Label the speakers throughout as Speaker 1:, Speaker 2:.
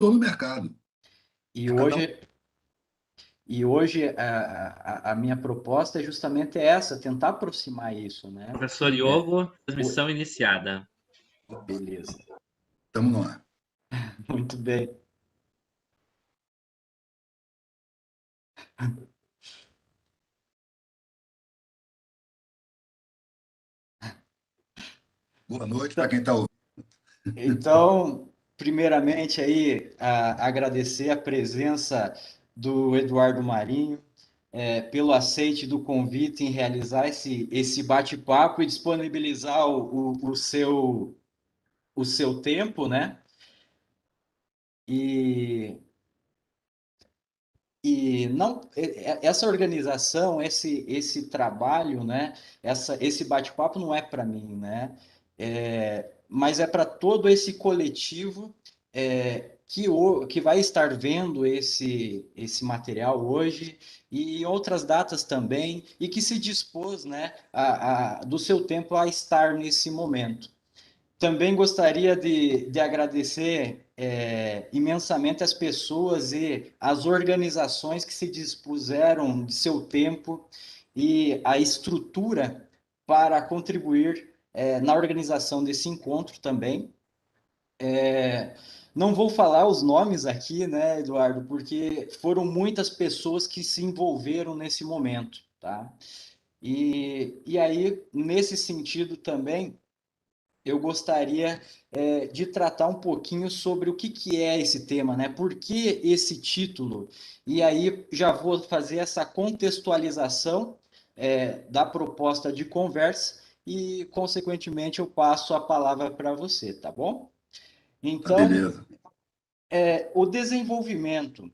Speaker 1: Estou no mercado.
Speaker 2: E
Speaker 1: Cada um.
Speaker 2: hoje, e hoje a minha proposta é justamente essa, tentar aproximar isso, né?
Speaker 3: Professor
Speaker 2: É,
Speaker 3: Iogo,
Speaker 2: o-
Speaker 3: transmissão iniciada.
Speaker 2: beleza,
Speaker 1: Estamos no ar.
Speaker 2: muito bem.
Speaker 1: Boa noite para
Speaker 2: Então,
Speaker 1: quem está ouvindo.
Speaker 2: primeiramente aí, agradecer a presença do Eduardo Marinho, pelo aceite do convite em realizar esse bate-papo e disponibilizar o seu tempo, né? E, e não essa organização, esse trabalho, né? Esse bate-papo não é para mim, né? Mas é para todo esse coletivo que vai estar vendo esse material hoje e em outras datas também e que se dispôs, né? Do seu tempo a estar nesse momento. Também gostaria de agradecer imensamente as pessoas e as organizações que se dispuseram de seu tempo e a estrutura para contribuir na organização desse encontro também. Não vou falar os nomes aqui, né, Eduardo, porque foram muitas pessoas que se envolveram nesse momento, tá? E aí, nesse sentido também, eu gostaria de tratar um pouquinho sobre o que é esse tema, né? Por que esse título? E aí já vou fazer essa contextualização da proposta de conversa e, consequentemente, eu passo a palavra para você, tá bom?
Speaker 1: Tá,
Speaker 2: Então,
Speaker 1: beleza.
Speaker 2: o desenvolvimento.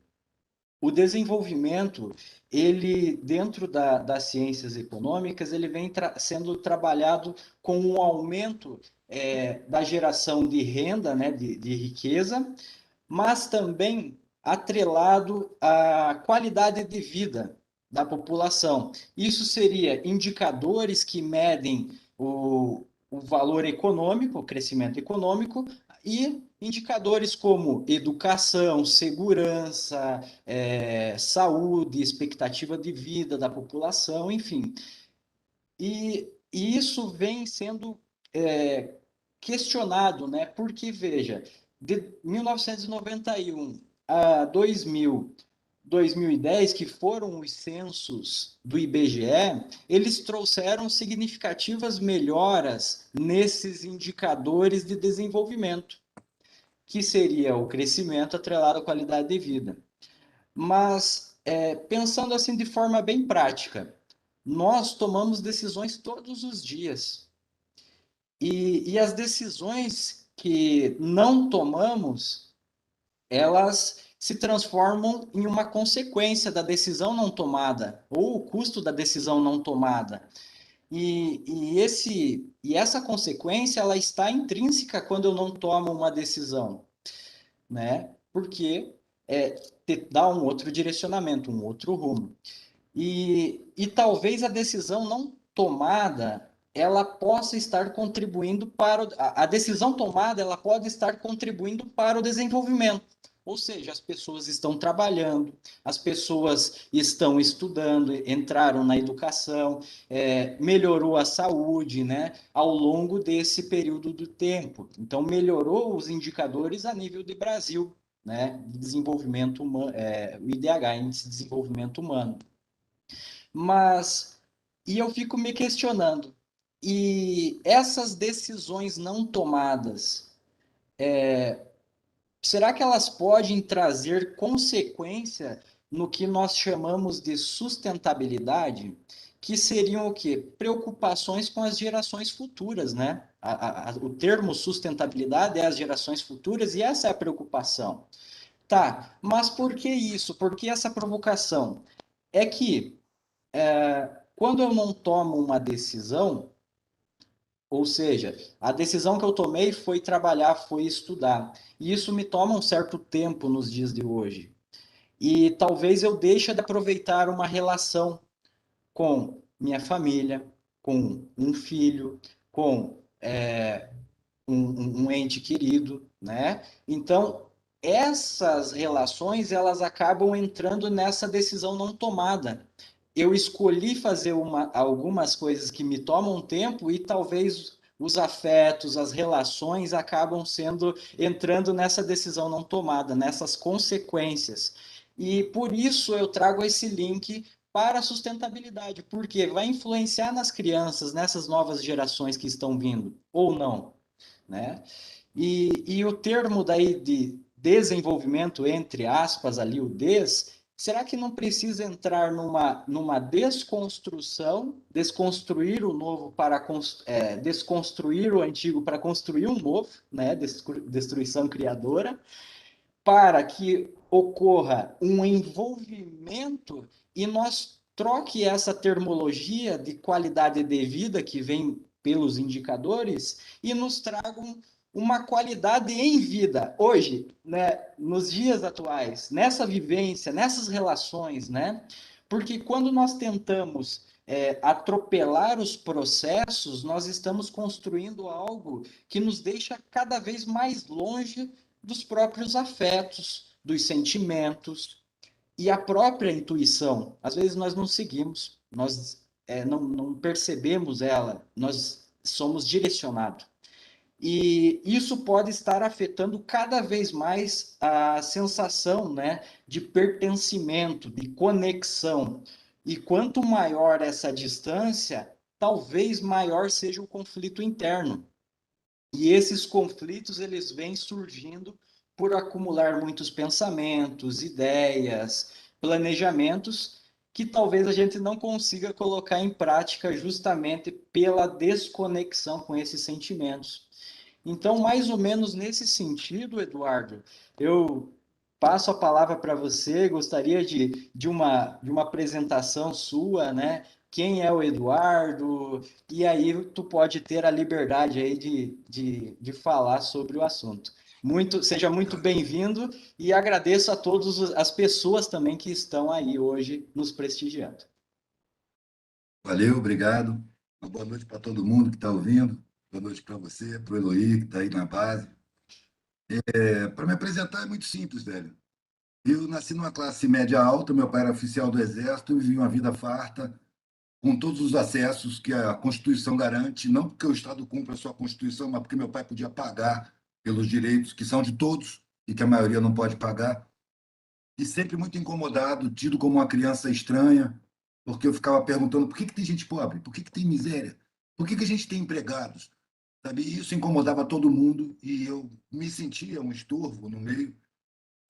Speaker 2: O desenvolvimento, ele, dentro das ciências econômicas, ele vem sendo trabalhado com um aumento da geração de renda, né, de riqueza, mas também atrelado à qualidade de vida da população. Isso seria indicadores que medem o valor econômico, o crescimento econômico, e indicadores como educação, segurança, saúde, expectativa de vida da população, enfim. E isso vem sendo questionado, né? Porque, veja, de 1991 a 2010, que foram os censos do IBGE, eles trouxeram significativas melhoras nesses indicadores de desenvolvimento, que seria o crescimento atrelado à qualidade de vida. Mas, pensando assim de forma bem prática, nós tomamos decisões todos os dias. E as decisões que não tomamos, elas se transformam em uma consequência da decisão não tomada, ou o custo da decisão não tomada. E essa consequência, ela está intrínseca quando eu não tomo uma decisão, né? Porque dá um outro direcionamento, um outro rumo. E talvez a decisão não tomada ela possa estar contribuindo para a decisão tomada ela pode estar contribuindo para o desenvolvimento. Ou seja, as pessoas estão trabalhando, as pessoas estão estudando, entraram na educação, melhorou a saúde, né, ao longo desse período do tempo. Então, melhorou os indicadores a nível de Brasil, né, de desenvolvimento humano, o IDH, Índice de Desenvolvimento Humano. Mas, e eu fico me questionando, e essas decisões não tomadas, será que elas podem trazer consequência no que nós chamamos de sustentabilidade? Que seriam o quê? Preocupações com as gerações futuras, né? O termo sustentabilidade é as gerações futuras e essa é a preocupação. Tá, mas por que isso? Por que essa provocação? É que quando eu não tomo uma decisão, ou seja, a decisão que eu tomei foi trabalhar, foi estudar, e isso me toma um certo tempo nos dias de hoje. E talvez eu deixe de aproveitar uma relação com minha família, com um filho, com um ente querido, né? Então, essas relações elas acabam entrando nessa decisão não tomada. Eu escolhi fazer algumas coisas que me tomam tempo e talvez os afetos, as relações acabam entrando nessa decisão não tomada, nessas consequências. E por isso eu trago esse link para a sustentabilidade, porque vai influenciar nas crianças, nessas novas gerações que estão vindo, ou não, né? E o termo daí de desenvolvimento, entre aspas, ali o será que não precisa entrar numa desconstrução, desconstruir o novo para desconstruir o antigo para construir um novo, né? Destruição criadora, para que ocorra um envolvimento e nós troque essa termologia de qualidade de vida que vem pelos indicadores e nos tragam uma qualidade em vida hoje, né, nos dias atuais, nessa vivência, nessas relações, né? Porque quando nós tentamos atropelar os processos, nós estamos construindo algo que nos deixa cada vez mais longe dos próprios afetos, dos sentimentos e a própria intuição. Às vezes nós não seguimos, nós não percebemos ela, nós somos direcionados. E isso pode estar afetando cada vez mais a sensação, né, de pertencimento, de conexão. E quanto maior essa distância, talvez maior seja o conflito interno. E esses conflitos eles vêm surgindo por acumular muitos pensamentos, ideias, planejamentos que talvez a gente não consiga colocar em prática justamente pela desconexão com esses sentimentos. Então, mais ou menos nesse sentido, Eduardo, eu passo a palavra para você, gostaria de uma apresentação sua, né? Quem é o Eduardo? E aí tu pode ter a liberdade aí de falar sobre o assunto. Seja muito bem-vindo e agradeço a todas as pessoas também que estão aí hoje nos prestigiando.
Speaker 1: Valeu, obrigado. Uma boa noite para todo mundo que está ouvindo. Boa noite para você, para o Eloy, que está aí na base. Para me apresentar é muito simples, velho. Eu nasci numa classe média alta, meu pai era oficial do Exército e vivi uma vida farta, com todos os acessos que a Constituição garante, não porque o Estado cumpra a sua Constituição, mas porque meu pai podia pagar pelos direitos que são de todos e que a maioria não pode pagar. E sempre muito incomodado, tido como uma criança estranha, porque eu ficava perguntando por que tem gente pobre, por que tem miséria, por que a gente tem empregados, sabe? E isso incomodava todo mundo e eu me sentia um estorvo no meio,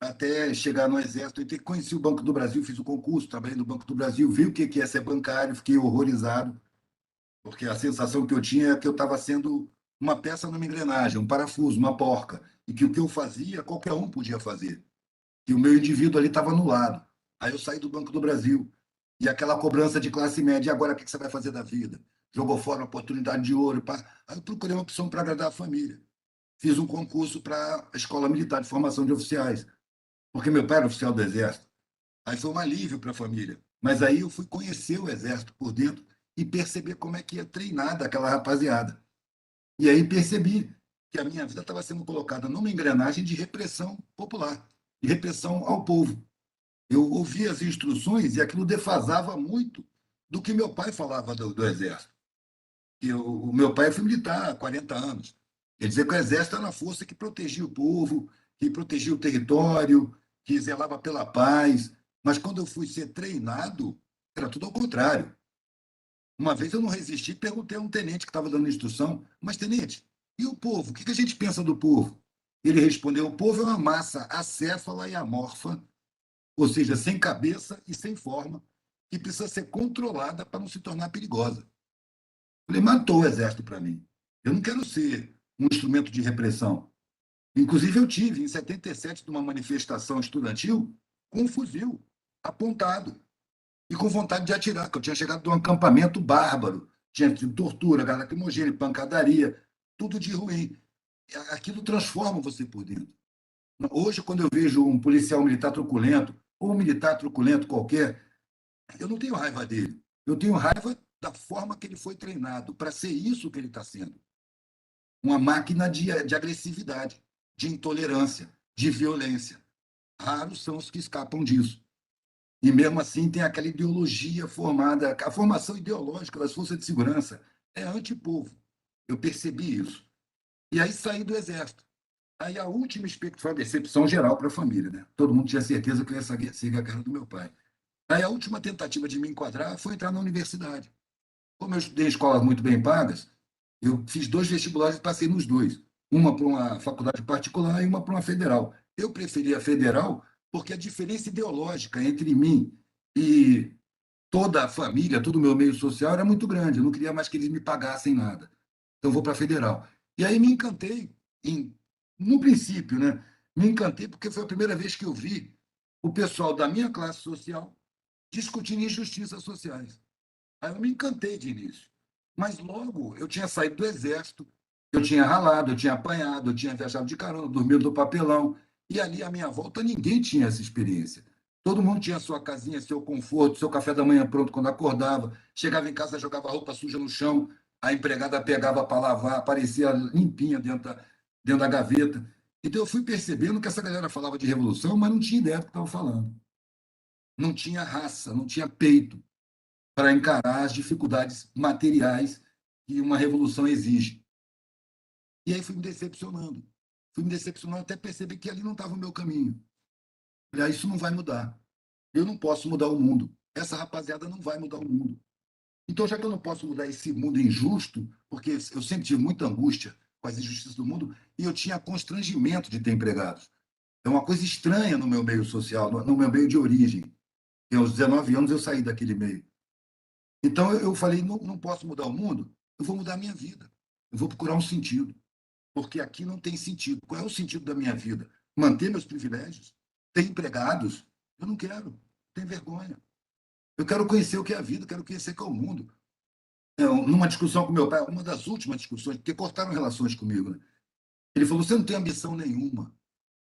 Speaker 1: até chegar no Exército e ter conhecido o Banco do Brasil, fiz o concurso, trabalhei no Banco do Brasil, vi o que é ser bancário, fiquei horrorizado, porque a sensação que eu tinha é que eu estava sendo uma peça numa engrenagem, um parafuso, uma porca, e que o que eu fazia, qualquer um podia fazer que o meu indivíduo ali estava anulado. Aí eu saí do Banco do Brasil. E aquela cobrança de classe média, e agora o que você vai fazer da vida? Jogou fora uma oportunidade de ouro. Pá. Aí eu procurei uma opção para agradar a família. Fiz um concurso para a Escola Militar de Formação de Oficiais, porque meu pai era oficial do Exército. Aí foi um alívio para a família. Mas aí eu fui conhecer o Exército por dentro e perceber como é que ia treinar aquela rapaziada. E aí percebi que a minha vida estava sendo colocada numa engrenagem de repressão popular, de repressão ao povo. Eu ouvia as instruções e aquilo defasava muito do que meu pai falava do Exército. O meu pai foi militar há 40 anos. Quer dizer que o Exército era a força que protegia o povo, que protegia o território, que zelava pela paz. Mas quando eu fui ser treinado, era tudo ao contrário. Uma vez eu não resisti e perguntei a um tenente que estava dando instrução, mas, tenente, e o povo? O que a gente pensa do povo? Ele respondeu: o povo é uma massa acéfala e amorfa, ou seja, sem cabeça e sem forma, que precisa ser controlada para não se tornar perigosa. Ele matou o exército para mim. Eu não quero ser um instrumento de repressão. Inclusive, eu tive, em 77, numa manifestação estudantil, com um fuzil apontado e com vontade de atirar, porque eu tinha chegado de um acampamento bárbaro, tinha tido tortura, gás lacrimogêneo, pancadaria, tudo de ruim. Aquilo transforma você por dentro. Hoje, quando eu vejo um policial militar truculento, ou um militar truculento qualquer, eu não tenho raiva dele. Eu tenho raiva da forma que ele foi treinado para ser isso que ele está sendo. Uma máquina de agressividade, de intolerância. de violência. Raros são os que escapam disso. E mesmo assim tem aquela ideologia formada, a formação ideológica das forças de segurança é antipovo. Eu percebi isso. E aí saí do Exército. Aí a última expectativa foi a decepção geral para a família, né? Todo mundo tinha certeza que eu ia seguir a carreira do meu pai. Aí a última tentativa de me enquadrar foi entrar na universidade. Como eu estudei em escolas muito bem pagas, eu fiz 2 vestibulares e passei nos 2. Uma para uma faculdade particular e uma para uma federal. Eu preferi a federal porque a diferença ideológica entre mim e toda a família, todo o meu meio social era muito grande. Eu não queria mais que eles me pagassem nada. Então, eu vou para a federal. E aí me encantei, no princípio, né? Me encantei porque foi a primeira vez que eu vi o pessoal da minha classe social discutindo injustiças sociais. Aí eu me encantei de início. Mas logo eu tinha saído do exército, eu tinha ralado, eu tinha apanhado, eu tinha viajado de carona, dormido no papelão. E ali à minha volta ninguém tinha essa experiência. Todo mundo tinha sua casinha, seu conforto, seu café da manhã pronto quando acordava. Chegava em casa, jogava roupa suja no chão, a empregada pegava para lavar, aparecia limpinha dentro da gaveta. Então eu fui percebendo que essa galera falava de revolução, mas não tinha ideia do que estava falando. Não tinha raça, não tinha peito para encarar as dificuldades materiais que uma revolução exige. E aí fui me decepcionando. Fui me decepcionando até perceber que ali não estava o meu caminho. Falei, isso não vai mudar. Eu não posso mudar o mundo. Essa rapaziada não vai mudar o mundo. Então, já que eu não posso mudar esse mundo injusto, porque eu sempre tive muita angústia com as injustiças do mundo, e eu tinha constrangimento de ter empregados. É uma coisa estranha no meu meio social, no meu meio de origem. E aos 19 anos eu saí daquele meio. Então eu falei, não, não posso mudar o mundo, eu vou mudar a minha vida. Eu vou procurar um sentido, porque aqui não tem sentido. Qual é o sentido da minha vida? Manter meus privilégios? Ter empregados? Eu não quero. Tenho vergonha. Eu quero conhecer o que é a vida, quero conhecer o que é o mundo. Numa discussão com meu pai, uma das últimas discussões, porque cortaram relações comigo, né? Ele falou: você não tem ambição nenhuma.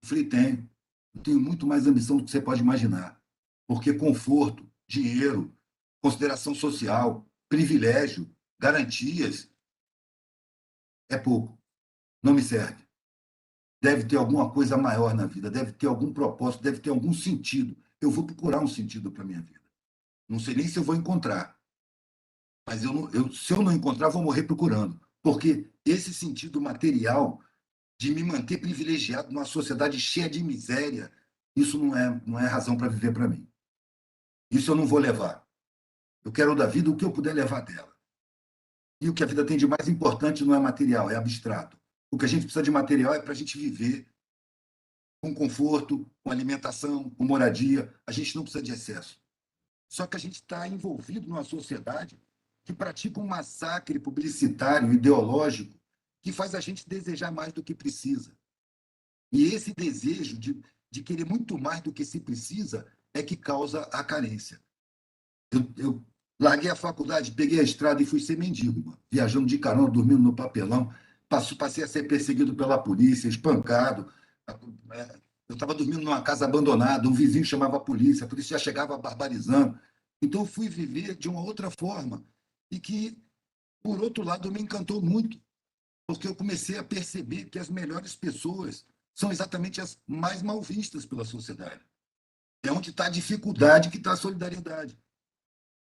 Speaker 1: Eu falei: tenho. Eu tenho muito mais ambição do que você pode imaginar. Porque conforto, dinheiro, consideração social, privilégio, garantias, é pouco. Não me serve. Deve ter alguma coisa maior na vida, deve ter algum propósito, deve ter algum sentido. Eu vou procurar um sentido para a minha vida. Não sei nem se eu vou encontrar, mas se eu não encontrar, vou morrer procurando. Porque esse sentido material de me manter privilegiado numa sociedade cheia de miséria, isso não é razão para viver para mim. Isso eu não vou levar. Eu quero da vida o que eu puder levar dela. E o que a vida tem de mais importante não é material, é abstrato. O que a gente precisa de material é para a gente viver com conforto, com alimentação, com moradia. A gente não precisa de excesso. Só que a gente está envolvido numa sociedade que pratica um massacre publicitário, ideológico, que faz a gente desejar mais do que precisa. E esse desejo de querer muito mais do que se precisa é que causa a carência. Eu larguei a faculdade, peguei a estrada e fui ser mendigo, mano. Viajando de carona, dormindo no papelão. Passei a ser perseguido pela polícia, espancado. Eu estava dormindo numa casa abandonada, um vizinho chamava a polícia já chegava barbarizando. Então, eu fui viver de uma outra forma. E que, por outro lado, me encantou muito, porque eu comecei a perceber que as melhores pessoas são exatamente as mais mal vistas pela sociedade. É onde está a dificuldade que está a solidariedade.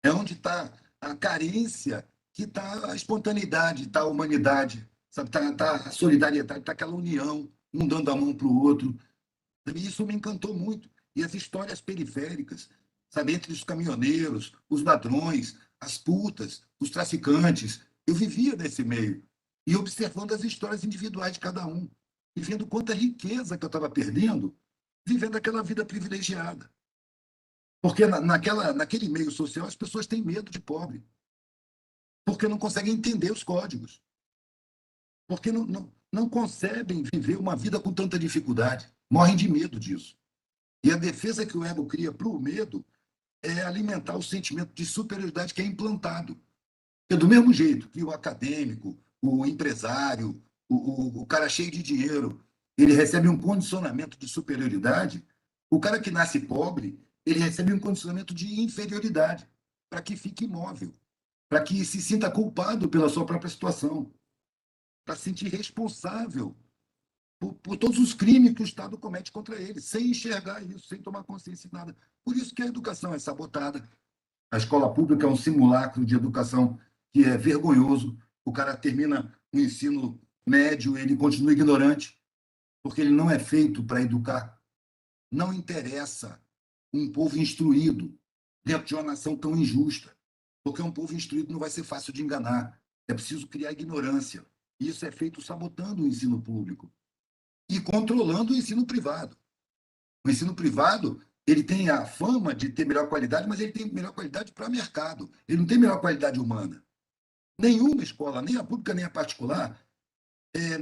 Speaker 1: É onde está a carência, que está a espontaneidade, está a humanidade, sabe? Tá a solidariedade, está aquela união, um dando a mão para o outro. E isso me encantou muito. E as histórias periféricas, sabe? Entre os caminhoneiros, os ladrões, as putas, os traficantes. Eu vivia nesse meio. E observando as histórias individuais de cada um. E vendo quanta riqueza que eu estava perdendo, vivendo aquela vida privilegiada. Porque naquele meio social as pessoas têm medo de pobre, porque não conseguem entender os códigos, porque não concebem viver uma vida com tanta dificuldade, morrem de medo disso. E a defesa que o ego cria para o medo é alimentar o sentimento de superioridade que é implantado. Porque do mesmo jeito que o acadêmico, o empresário, o cara cheio de dinheiro, ele recebe um condicionamento de superioridade, o cara que nasce pobre, ele recebe um condicionamento de inferioridade, para que fique imóvel, para que se sinta culpado pela sua própria situação, para se sentir responsável por todos os crimes que o Estado comete contra eles, sem enxergar isso, sem tomar consciência de nada. Por isso que a educação é sabotada. A escola pública é um simulacro de educação que é vergonhoso. O cara termina o ensino médio, ele continua ignorante, porque ele não é feito para educar. Não interessa um povo instruído dentro de uma nação tão injusta, porque um povo instruído não vai ser fácil de enganar. É preciso criar ignorância. Isso é feito sabotando o ensino público e controlando o ensino privado. O ensino privado, ele tem a fama de ter melhor qualidade, mas ele tem melhor qualidade para mercado. Ele não tem melhor qualidade humana. Nenhuma escola, nem a pública nem a particular,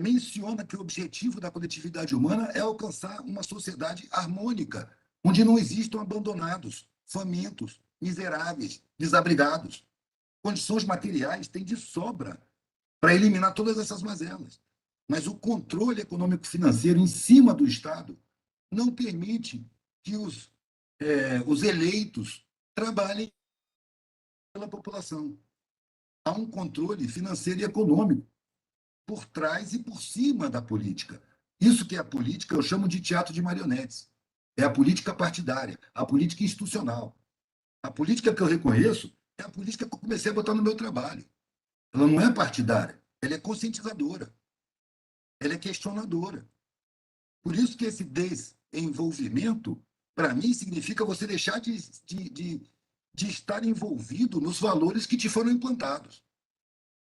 Speaker 1: menciona que o objetivo da coletividade humana é alcançar uma sociedade harmônica, onde não existam abandonados, famintos, miseráveis, desabrigados. Condições materiais têm de sobra para eliminar todas essas mazelas. Mas o controle econômico-financeiro em cima do Estado não permite que os eleitos trabalhem pela população. Há um controle financeiro e econômico por trás e por cima da política. Isso que é a política, eu chamo de teatro de marionetes. É a política partidária, a política institucional. A política que eu reconheço é a política que eu comecei a botar no meu trabalho. Ela não é partidária, ela é conscientizadora, ela é questionadora. Por isso que esse desenvolvimento, para mim, significa você deixar de estar envolvido nos valores que te foram implantados.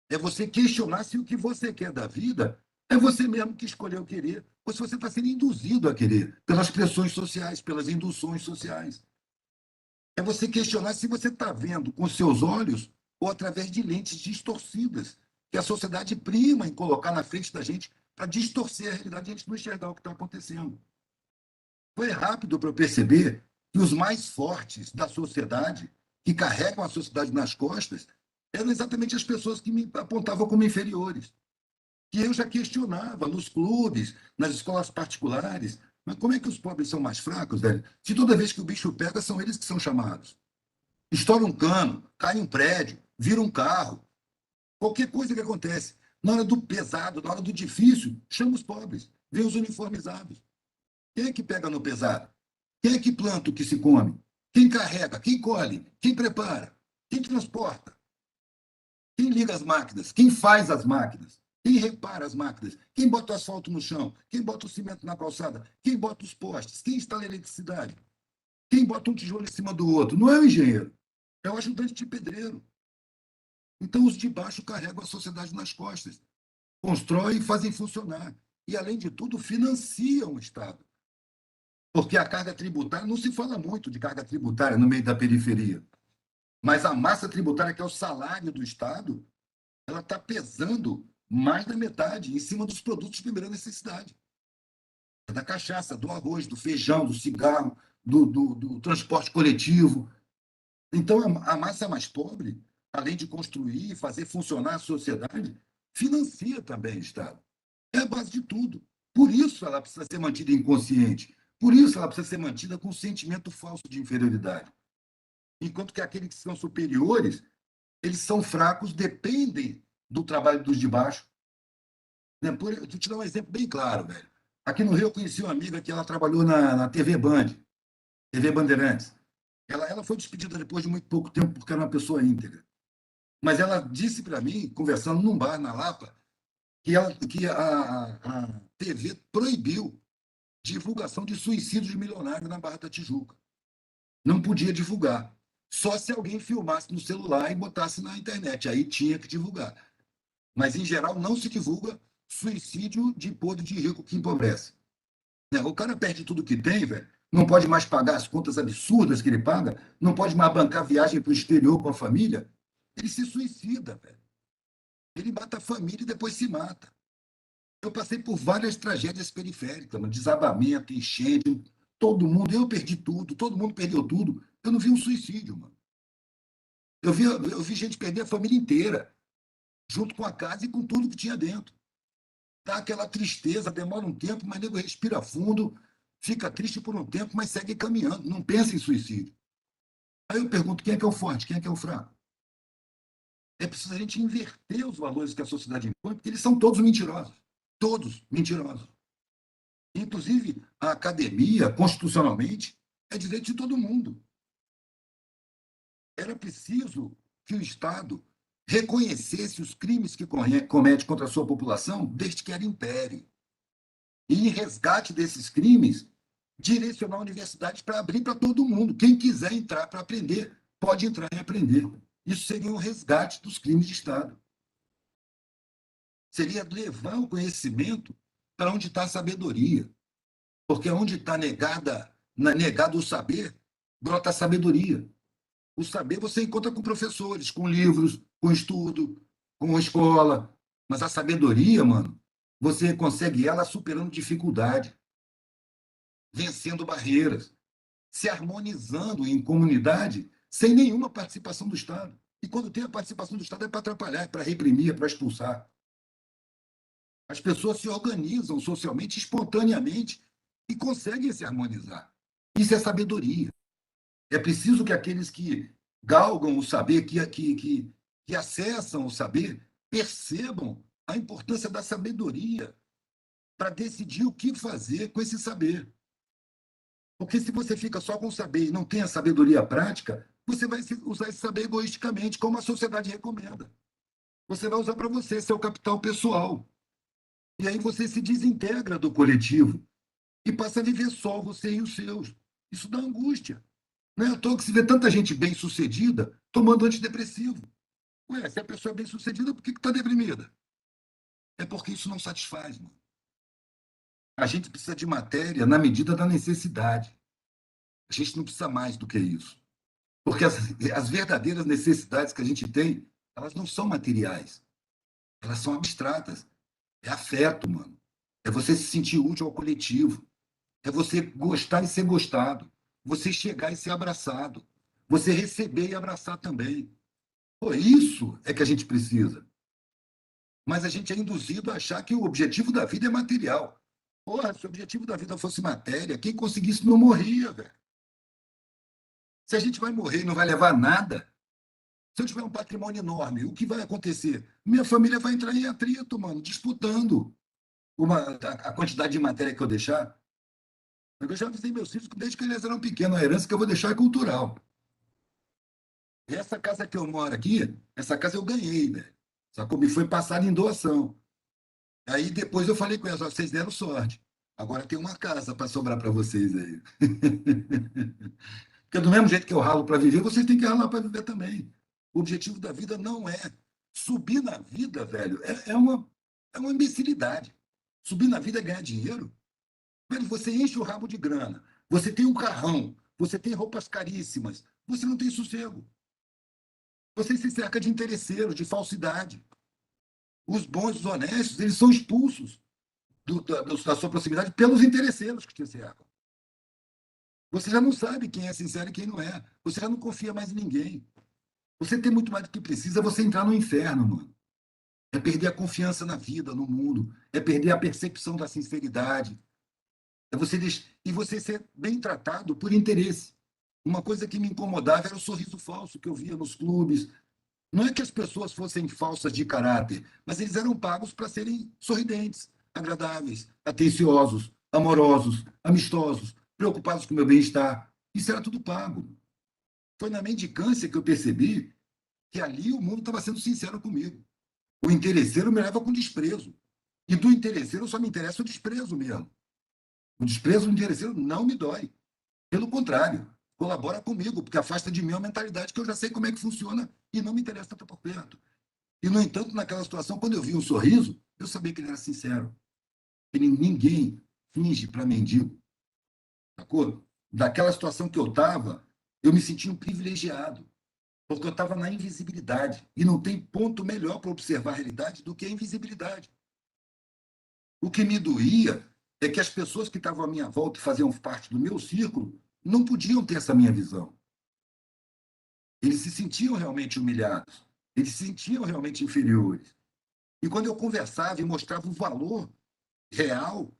Speaker 1: É você questionar se o que você quer da vida é você mesmo que escolheu querer, ou se você está sendo induzido a querer, pelas pressões sociais, pelas induções sociais. É você questionar se você está vendo com seus olhos ou através de lentes distorcidas, que a sociedade prima em colocar na frente da gente para distorcer a realidade e a gente não enxergar o que está acontecendo. Foi rápido para eu perceber que os mais fortes da sociedade, que carregam a sociedade nas costas, eram exatamente as pessoas que me apontavam como inferiores. Que eu já questionava nos clubes, nas escolas particulares. Mas como é que os pobres são mais fracos, velho? Se toda vez que o bicho pega, são eles que são chamados. Estoura um cano, cai um prédio, vira um carro. Qualquer coisa que acontece. Na hora do pesado, na hora do difícil, chama os pobres, vem os uniformizados. Quem é que pega no pesado? Quem é que planta o que se come? Quem carrega? Quem colhe? Quem prepara? Quem transporta? Quem liga as máquinas? Quem faz as máquinas? Quem repara as máquinas? Quem bota o asfalto no chão? Quem bota o cimento na calçada? Quem bota os postes? Quem instala a eletricidade? Quem bota um tijolo em cima do outro? Não é o engenheiro, é o ajudante de pedreiro. Então, os de baixo carregam a sociedade nas costas, constroem e fazem funcionar. E, além de tudo, financiam o Estado. Porque a carga tributária, não se fala muito de carga tributária no meio da periferia, mas a massa tributária, que é o salário do Estado, ela está pesando mais da metade em cima dos produtos de primeira necessidade. Da cachaça, do arroz, do feijão, do cigarro, do transporte coletivo. Então, a massa mais pobre, além de construir e fazer funcionar a sociedade, financia também o Estado. É a base de tudo. Por isso ela precisa ser mantida inconsciente. Por isso ela precisa ser mantida com um sentimento falso de inferioridade. Enquanto que aqueles que são superiores, eles são fracos, dependem do trabalho dos de baixo. Vou te dar um exemplo bem claro, velho. Aqui no Rio eu conheci uma amiga que ela trabalhou na TV Band, TV Bandeirantes. Ela foi despedida depois de muito pouco tempo porque era uma pessoa íntegra. Mas ela disse para mim, conversando num bar na Lapa, que a TV proibiu divulgação de suicídio de milionário na Barra da Tijuca. Não podia divulgar. Só se alguém filmasse no celular e botasse na internet. Aí tinha que divulgar. Mas, em geral, não se divulga suicídio de podre de rico que empobrece. O cara perde tudo que tem, velho. Não pode mais pagar as contas absurdas que ele paga, não pode mais bancar viagem para o exterior com a família. Ele se suicida, velho. Ele mata a família e depois se mata. Eu passei por várias tragédias periféricas, mano, desabamento, enchente, todo mundo, eu perdi tudo, todo mundo perdeu tudo. Eu não vi um suicídio, mano. Eu vi gente perder a família inteira, junto com a casa e com tudo que tinha dentro. Dá aquela tristeza, demora um tempo, mas nego respira fundo, fica triste por um tempo, mas segue caminhando, não pensa em suicídio. Aí eu pergunto, quem é que é o forte, quem é que é o fraco? É preciso a gente inverter os valores que a sociedade impõe, porque eles são todos mentirosos. Todos mentirosos. Inclusive, a academia, constitucionalmente, é direito de todo mundo. Era preciso que o Estado reconhecesse os crimes que comete contra a sua população desde que era império. E, em resgate desses crimes, direcionar a universidade para abrir para todo mundo. Quem quiser entrar para aprender, pode entrar e aprender. Isso seria um resgate dos crimes de Estado. Seria levar o conhecimento para onde está a sabedoria. Porque onde está negado o saber, brota a sabedoria. O saber você encontra com professores, com livros, com estudo, com escola. Mas a sabedoria, mano, você consegue ela superando dificuldade, vencendo barreiras, se harmonizando em comunidade sem nenhuma participação do Estado. E quando tem a participação do Estado é para atrapalhar, é para reprimir, é para expulsar. As pessoas se organizam socialmente, espontaneamente, e conseguem se harmonizar. Isso é sabedoria. É preciso que aqueles que galgam o saber, que acessam o saber, percebam a importância da sabedoria para decidir o que fazer com esse saber. Porque se você fica só com o saber e não tem a sabedoria prática, você vai usar esse saber egoisticamente, como a sociedade recomenda. Você vai usar para você, seu capital pessoal. E aí você se desintegra do coletivo e passa a viver só você e os seus. Isso dá angústia. Não é à toa que se vê tanta gente bem-sucedida tomando antidepressivo. Ué, se a pessoa é bem-sucedida, por que está deprimida? É porque isso não satisfaz, mano. A gente precisa de matéria na medida da necessidade. A gente não precisa mais do que isso. Porque as verdadeiras necessidades que a gente tem, elas não são materiais. Elas são abstratas. É afeto, mano. É você se sentir útil ao coletivo. É você gostar e ser gostado. Você chegar e ser abraçado. Você receber e abraçar também. Pô, isso é que a gente precisa. Mas a gente é induzido a achar que o objetivo da vida é material. Porra, se o objetivo da vida fosse matéria, quem conseguisse não morria, velho. Se a gente vai morrer e não vai levar nada, se eu tiver um patrimônio enorme, o que vai acontecer? Minha família vai entrar em atrito, mano, disputando a quantidade de matéria que eu deixar. Eu já avisei meus filhos que desde que eles eram pequenos, a herança que eu vou deixar é cultural. E essa casa que eu moro aqui, essa casa eu ganhei, velho. Sacou? Me foi passada em doação. Aí depois eu falei com elas, ó, vocês deram sorte. Agora tem uma casa para sobrar para vocês aí. Porque do mesmo jeito que eu ralo para viver, vocês têm que ralar para viver também. O objetivo da vida não é subir na vida, velho. É uma imbecilidade. Subir na vida é ganhar dinheiro. Velho, você enche o rabo de grana. Você tem um carrão. Você tem roupas caríssimas. Você não tem sossego. Você se cerca de interesseiros, de falsidade. Os bons, os honestos, eles são expulsos da sua proximidade pelos interesseiros que te cercam. Você já não sabe quem é sincero e quem não é. Você já não confia mais em ninguém. Você tem muito mais do que precisa, é você entrar no inferno, mano. É perder a confiança na vida, no mundo. É perder a percepção da sinceridade. E você ser bem tratado por interesse. Uma coisa que me incomodava era o sorriso falso que eu via nos clubes. Não é que as pessoas fossem falsas de caráter, mas eles eram pagos para serem sorridentes, agradáveis, atenciosos, amorosos, amistosos, preocupados com o meu bem-estar. Isso era tudo pago. Foi na mendicância que eu percebi que ali o mundo estava sendo sincero comigo. O interesseiro me leva com desprezo. E do interesseiro só me interessa o desprezo mesmo. O desprezo do interesseiro não me dói. Pelo contrário, colabora comigo, porque afasta de mim a mentalidade que eu já sei como é que funciona e não me interessa tanto por perto. E, no entanto, naquela situação, quando eu vi um sorriso, eu sabia que ele era sincero. Ninguém finge para mendigo, sacou? Daquela situação que eu estava, eu me sentia um privilegiado, porque eu estava na invisibilidade. E não tem ponto melhor para observar a realidade do que a invisibilidade. O que me doía é que as pessoas que estavam à minha volta e faziam parte do meu círculo não podiam ter essa minha visão. Eles se sentiam realmente humilhados, eles se sentiam realmente inferiores. E quando eu conversava e mostrava o valor real,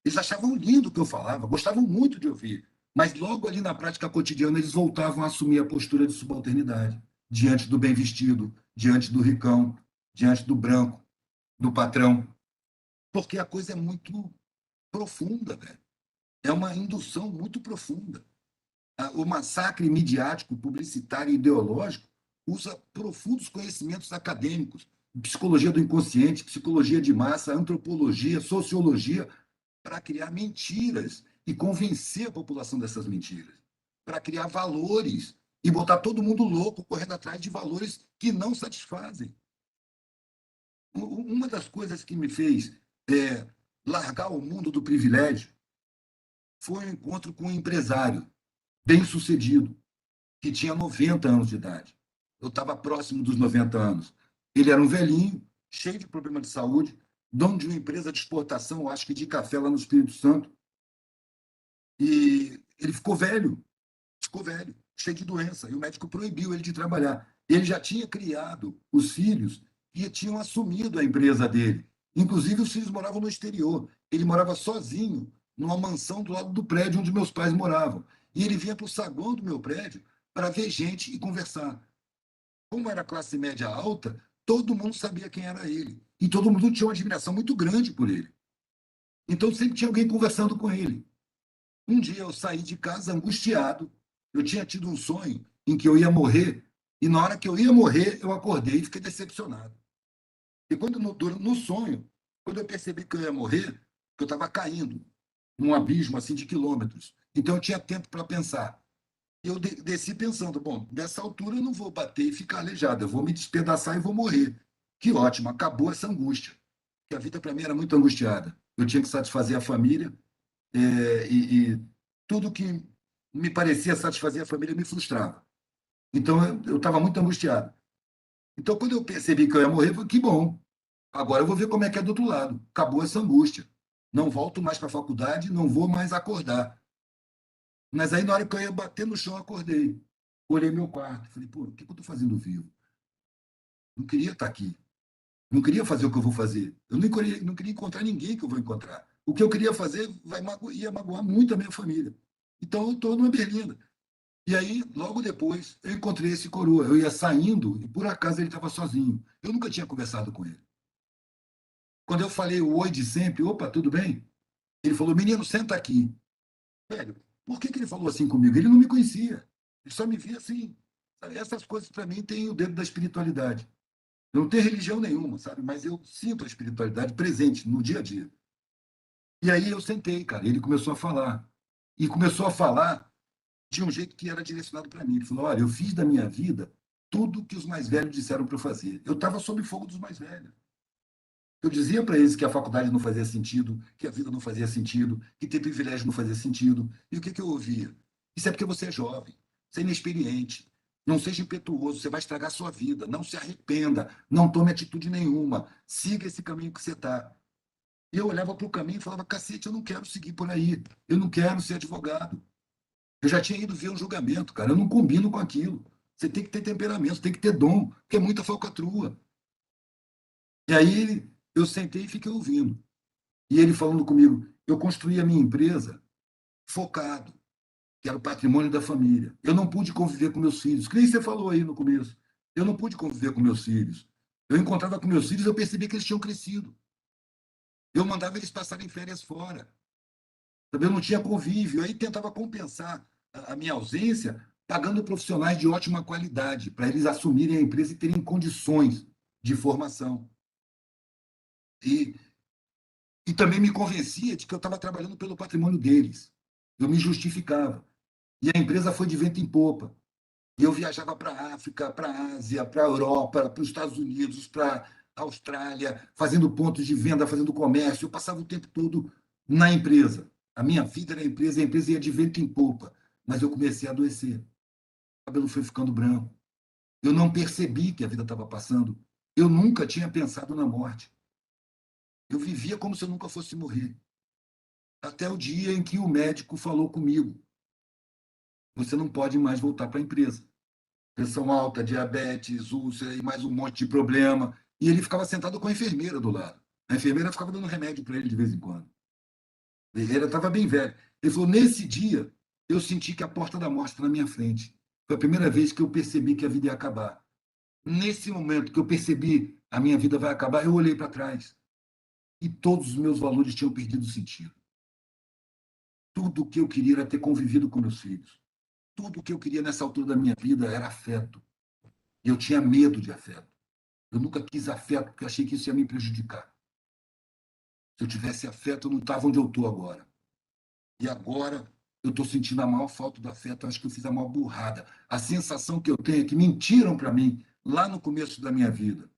Speaker 1: eles achavam lindo o que eu falava, gostavam muito de ouvir. Mas logo ali na prática cotidiana eles voltavam a assumir a postura de subalternidade, diante do bem vestido, diante do ricão, diante do branco, do patrão. Porque a coisa é muito profunda, velho. É uma indução muito profunda. O massacre midiático, publicitário e ideológico usa profundos conhecimentos acadêmicos, psicologia do inconsciente, psicologia de massa, antropologia, sociologia, para criar mentiras e convencer a população dessas mentiras, para criar valores e botar todo mundo louco correndo atrás de valores que não satisfazem. Uma das coisas que me fez largar o mundo do privilégio foi um encontro com um empresário bem-sucedido, que tinha 90 anos de idade. Eu estava próximo dos 90 anos. Ele era um velhinho, cheio de problema de saúde, dono de uma empresa de exportação, acho que de café lá no Espírito Santo. E ele ficou velho, cheio de doença. E o médico proibiu ele de trabalhar. Ele já tinha criado os filhos e tinham assumido a empresa dele. Inclusive, os filhos moravam no exterior. Ele morava sozinho, numa mansão do lado do prédio onde meus pais moravam. E ele vinha para o saguão do meu prédio para ver gente e conversar. Como era classe média alta, todo mundo sabia quem era ele. E todo mundo tinha uma admiração muito grande por ele. Então sempre tinha alguém conversando com ele. Um dia eu saí de casa angustiado. Eu tinha tido um sonho em que eu ia morrer. E na hora que eu ia morrer, eu acordei e fiquei decepcionado. E quando no sonho, quando eu percebi que eu ia morrer, que eu estava caindo num abismo assim de quilômetros. Então eu tinha tempo para pensar. Eu desci pensando, bom, nessa altura eu não vou bater e ficar aleijado, eu vou me despedaçar e vou morrer. Que ótimo, acabou essa angústia. Porque a vida para mim era muito angustiada. Eu tinha que satisfazer a família e tudo que me parecia satisfazer a família me frustrava. Então eu estava muito angustiado. Então quando eu percebi que eu ia morrer, eu falei, que bom, agora eu vou ver como é que é do outro lado. Acabou essa angústia. Não volto mais para a faculdade, não vou mais acordar. Mas aí, na hora que eu ia bater no chão, eu acordei. Olhei meu quarto. Falei, pô, o que eu estou fazendo vivo? Não queria estar aqui. Não queria fazer o que eu vou fazer. Eu não queria encontrar ninguém que eu vou encontrar. O que eu queria fazer ia magoar muito a minha família. Então, eu estou numa berlinda. E aí, logo depois, eu encontrei esse coroa. Eu ia saindo e, por acaso, ele estava sozinho. Eu nunca tinha conversado com ele. Quando eu falei o oi de sempre, opa, tudo bem? Ele falou, menino, senta aqui. Velho, por que ele falou assim comigo? Ele não me conhecia. Ele só me via assim. Sabe? Essas coisas, para mim, têm o dedo da espiritualidade. Eu não tenho religião nenhuma, sabe? Mas eu sinto a espiritualidade presente no dia a dia. E aí eu sentei, cara. E ele começou a falar. E começou a falar de um jeito que era direcionado para mim. Ele falou: olha, eu fiz da minha vida tudo que os mais velhos disseram para eu fazer. Eu estava sob fogo dos mais velhos. Eu dizia para eles que a faculdade não fazia sentido, que a vida não fazia sentido, que ter privilégio não fazia sentido. E o que, que eu ouvia? Isso é porque você é jovem, você é inexperiente. Não seja impetuoso, você vai estragar a sua vida. Não se arrependa, não tome atitude nenhuma. Siga esse caminho que você está. E eu olhava para o caminho e falava: cacete, eu não quero seguir por aí. Eu não quero ser advogado. Eu já tinha ido ver um julgamento, cara. Eu não combino com aquilo. Você tem que ter temperamento, tem que ter dom, porque é muita falcatrua. E aí eu sentei e fiquei ouvindo. E ele falando comigo, eu construí a minha empresa focado, que era o patrimônio da família. Eu não pude conviver com meus filhos. Que nem você falou aí no começo. Eu não pude conviver com meus filhos. Eu encontrava com meus filhos, eu percebi que eles tinham crescido. Eu mandava eles passarem férias fora. Também não tinha convívio. Aí tentava compensar a minha ausência pagando profissionais de ótima qualidade, para eles assumirem a empresa e terem condições de formação. E, e também me convencia de que eu estava trabalhando pelo patrimônio deles. Eu me justificava. E a empresa foi de vento em popa. E eu viajava para a África, para a Ásia, para a Europa, para os Estados Unidos, para a Austrália, fazendo pontos de venda, fazendo comércio. Eu passava o tempo todo na empresa. A minha vida era a empresa ia de vento em popa. Mas eu comecei a adoecer. O cabelo foi ficando branco. Eu não percebi que a vida estava passando. Eu nunca tinha pensado na morte. Eu vivia como se eu nunca fosse morrer. Até o dia em que o médico falou comigo: você não pode mais voltar para a empresa. Pressão alta, diabetes, úlcera e mais um monte de problema. E ele ficava sentado com a enfermeira do lado. A enfermeira ficava dando remédio para ele de vez em quando. Ele estava bem velho. Ele falou: nesse dia, eu senti que a porta da morte está na minha frente. Foi a primeira vez que eu percebi que a vida ia acabar. Nesse momento que eu percebi a minha vida vai acabar, eu olhei para trás e todos os meus valores tinham perdido sentido. Tudo o que eu queria era ter convivido com meus filhos. Tudo o que eu queria nessa altura da minha vida era afeto. E eu tinha medo de afeto. Eu nunca quis afeto, porque eu achei que isso ia me prejudicar. Se eu tivesse afeto, eu não estava onde eu estou agora. E agora eu estou sentindo a maior falta do afeto. Eu acho que eu fiz a maior burrada. A sensação que eu tenho é que mentiram para mim lá no começo da minha vida.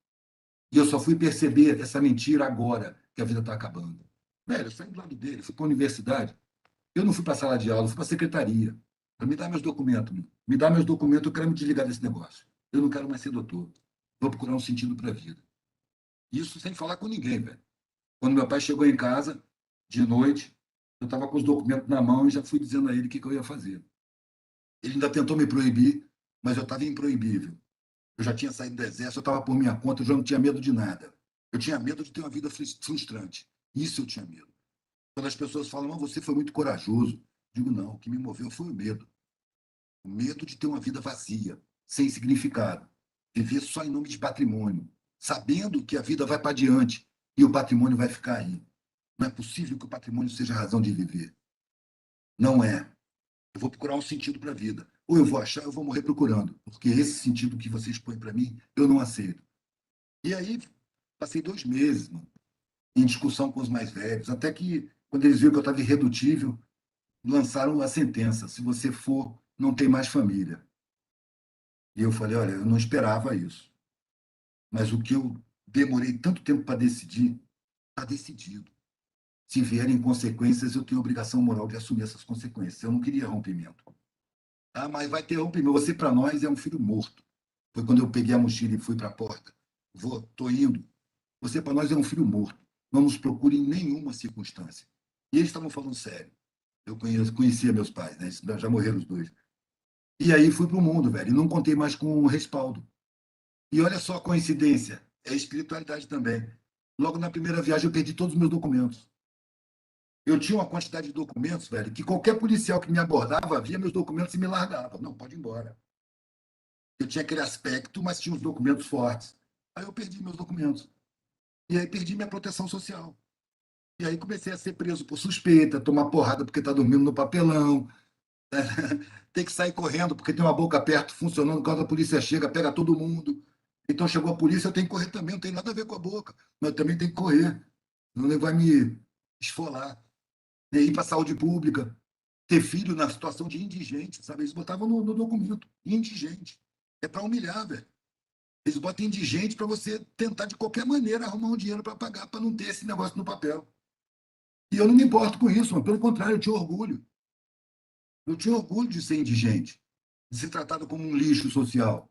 Speaker 1: E eu só fui perceber essa mentira agora, que a vida está acabando. Velho, eu saí do lado dele, fui para a universidade. Eu não fui para a sala de aula, eu fui para a secretaria. Me dá meus documentos, meu. Me dá meus documentos, eu quero me desligar desse negócio. Eu não quero mais ser doutor. Vou procurar um sentido para a vida. Isso sem falar com ninguém, velho. Quando meu pai chegou em casa, de noite, eu estava com os documentos na mão e já fui dizendo a ele o que eu ia fazer. Ele ainda tentou me proibir, mas eu estava improibível. Eu já tinha saído do exército, eu estava por minha conta, eu já não tinha medo de nada. Eu tinha medo de ter uma vida frustrante. Isso eu tinha medo. Quando as pessoas falam, você foi muito corajoso, digo, não, o que me moveu foi o medo. O medo de ter uma vida vazia, sem significado. Viver só em nome de patrimônio, sabendo que a vida vai para diante e o patrimônio vai ficar aí. Não é possível que o patrimônio seja a razão de viver. Não é. Eu vou procurar um sentido para a vida. Ou eu vou achar, ou eu vou morrer procurando. Porque esse sentido que vocês põem para mim, eu não aceito. E aí, passei 2 meses, mano, em discussão com os mais velhos, até que, quando eles viram que eu estava irredutível, lançaram a sentença: se você for, não tem mais família. E eu falei: olha, eu não esperava isso. Mas o que eu demorei tanto tempo para decidir, está decidido. Se vierem consequências, eu tenho a obrigação moral de assumir essas consequências. Eu não queria rompimento. Ah, mas vai ter rompimento. Você, para nós, é um filho morto. Foi quando eu peguei a mochila e fui para a porta. Vou, estou indo. Você, para nós, é um filho morto. Não nos procure em nenhuma circunstância. E eles estavam falando sério. Eu conhecia meus pais, né? Já morreram os dois. E aí fui para o mundo, velho. E não contei mais com respaldo. E olha só a coincidência. É espiritualidade também. Logo na primeira viagem, eu perdi todos os meus documentos. Eu tinha uma quantidade de documentos, velho, que qualquer policial que me abordava via meus documentos e me largava. Não, pode ir embora. Eu tinha aquele aspecto, mas tinha os documentos fortes. Aí eu perdi meus documentos. E aí perdi minha proteção social. E aí comecei a ser preso por suspeita, tomar porrada porque está dormindo no papelão, né? Ter que sair correndo porque tem uma boca perto funcionando, quando a polícia chega, pega todo mundo. Então chegou a polícia, eu tenho que correr também, não tem nada a ver com a boca, mas eu também tenho que correr, senão ele vai me esfolar. E ir para a saúde pública, ter filho na situação de indigente, sabe? Eles botavam no documento, indigente. É para humilhar, velho. Eles botam indigente para você tentar, de qualquer maneira, arrumar um dinheiro para pagar, para não ter esse negócio no papel. E eu não me importo com isso, mas pelo contrário, eu tinha orgulho. Eu tinha orgulho de ser indigente, de ser tratado como um lixo social.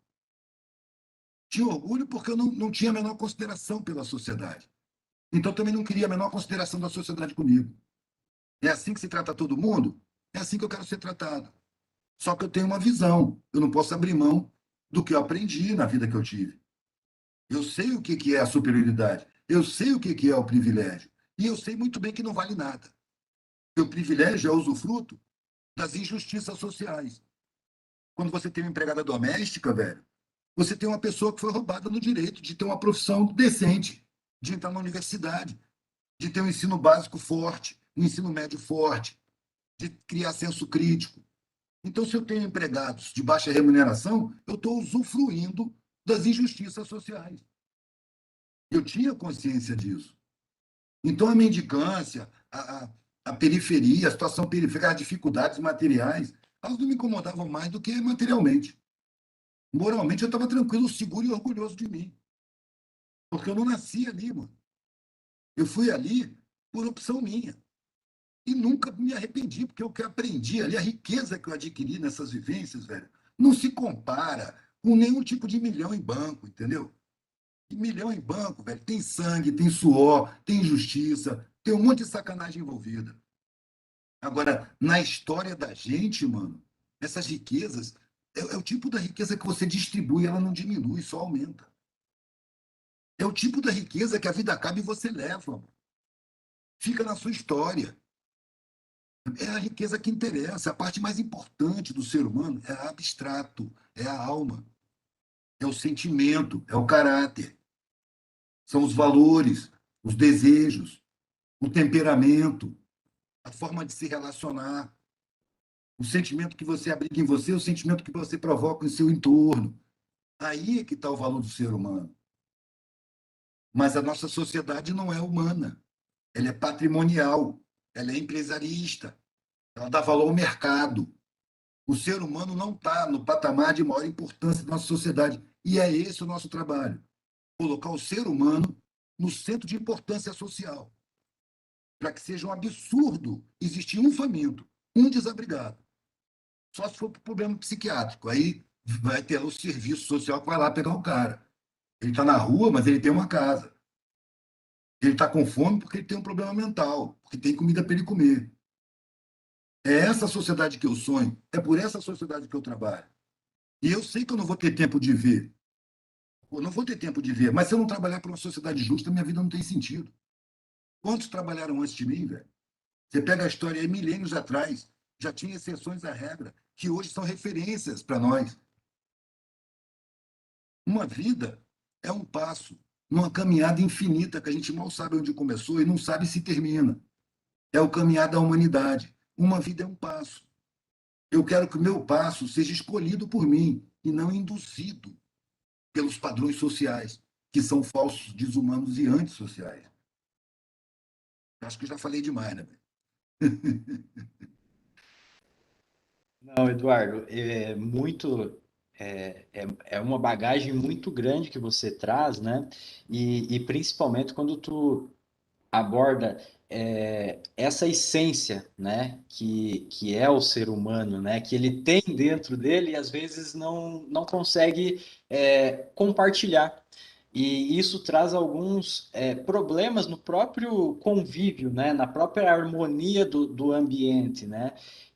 Speaker 1: Tinha orgulho porque eu não tinha a menor consideração pela sociedade. Então também não queria a menor consideração da sociedade comigo. É assim que se trata todo mundo? É assim que eu quero ser tratado. Só que eu tenho uma visão. Eu não posso abrir mão do que eu aprendi na vida que eu tive. Eu sei o que é a superioridade. Eu sei o que é o privilégio. E eu sei muito bem que não vale nada. O privilégio é usufruto das injustiças sociais. Quando você tem uma empregada doméstica, velho, você tem uma pessoa que foi roubada no direito de ter uma profissão decente, de entrar na universidade, de ter um ensino básico forte, um ensino médio forte, de criar senso crítico. Então, se eu tenho empregados de baixa remuneração, eu estou usufruindo das injustiças sociais. Eu tinha consciência disso. Então, a mendicância, a periferia, a situação periférica, as dificuldades materiais, elas não me incomodavam mais do que materialmente. Moralmente, eu estava tranquilo, seguro e orgulhoso de mim. Porque eu não nasci ali, mano. Eu fui ali por opção minha. E nunca me arrependi, porque o que eu aprendi ali, a riqueza que eu adquiri nessas vivências, velho, não se compara com nenhum tipo de milhão em banco, entendeu? E milhão em banco, velho, tem sangue, tem suor, tem injustiça, tem um monte de sacanagem envolvida. Agora, na história da gente, mano, essas riquezas, é o tipo da riqueza que você distribui, ela não diminui, só aumenta. É o tipo da riqueza que a vida acaba e você leva, mano. Fica na sua história. É a riqueza que interessa. A parte mais importante do ser humano é abstrato, é a alma, é o sentimento, é o caráter, são os valores, os desejos, o temperamento. a forma de se relacionar, o sentimento que você abriga em você, o sentimento que você provoca em seu entorno. Aí é que está o valor do ser humano. Mas a nossa sociedade não é humana, ela é patrimonial, ela é empresarista, ela dá valor ao mercado. O ser humano não está no patamar de maior importância da nossa sociedade. E é esse o nosso trabalho: colocar o ser humano no centro de importância social, para que seja um absurdo existir um faminto, um desabrigado. Só se for por problema psiquiátrico. Aí vai ter o serviço social que vai lá pegar o cara. Ele está na rua, mas ele tem uma casa. Ele está com fome porque ele tem um problema mental, porque tem comida para ele comer. É essa sociedade que eu sonho, é por essa sociedade que eu trabalho. E eu sei que eu não vou ter tempo de ver. Eu não vou ter tempo de ver, mas se eu não trabalhar para uma sociedade justa, minha vida não tem sentido. Quantos trabalharam antes de mim, velho? Você pega a história aí, milênios atrás, já tinha exceções à regra, que hoje são referências para nós. Uma vida é um passo numa caminhada infinita que a gente mal sabe onde começou e não sabe se termina. É o caminhar da humanidade. Uma vida é um passo. Eu quero que o meu passo seja escolhido por mim e não induzido pelos padrões sociais, que são falsos, desumanos e antissociais. Acho que eu já falei demais, né?
Speaker 2: Não, Eduardo, é muito é uma bagagem muito grande que você traz, né? E principalmente quando tu aborda essa essência, né, que é o ser humano, né, que ele tem dentro dele e às vezes não consegue compartilhar. E isso traz alguns problemas no próprio convívio, né, na própria harmonia do ambiente, né?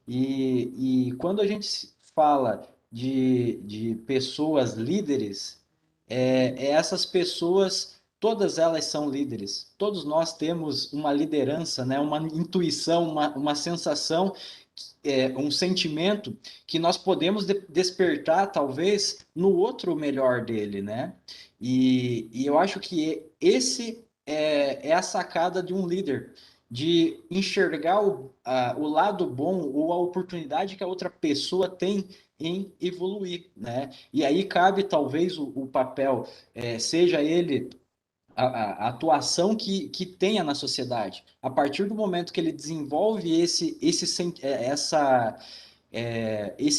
Speaker 2: E quando a gente fala de pessoas líderes, essas pessoas todas elas são líderes. Todos nós temos uma liderança, né? Uma intuição, uma sensação, um sentimento que nós podemos despertar, talvez, no outro melhor dele, né? E eu acho que esse é a sacada de um líder, de enxergar o lado bom ou a oportunidade que a outra pessoa tem em evoluir, né? E aí cabe talvez o papel, seja ele a atuação que tenha na sociedade. A partir do momento que ele desenvolve esse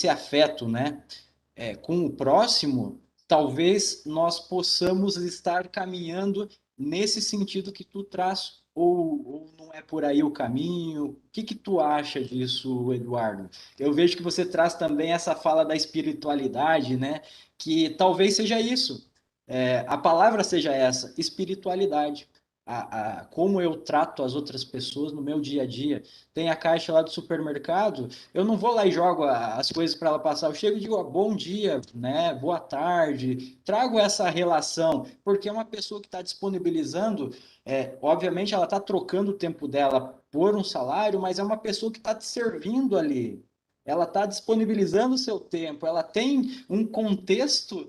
Speaker 2: afeto, né, com o próximo, talvez nós possamos estar caminhando nesse sentido que tu traz, ou não é por aí o caminho? O que que tu acha disso, Eduardo? Eu vejo que você traz também essa fala da espiritualidade, né? Que talvez seja isso. A palavra seja essa, espiritualidade. Como eu trato as outras pessoas no meu dia a dia. Tem a caixa lá do supermercado, eu não vou lá e jogo as coisas para ela passar. Eu chego e digo, ó, bom dia, né? Boa tarde. Trago essa relação, porque é uma pessoa que está disponibilizando. Obviamente, ela está trocando o tempo dela por um salário, mas é uma pessoa que está te servindo ali. Ela está disponibilizando o seu tempo. Ela tem um contexto,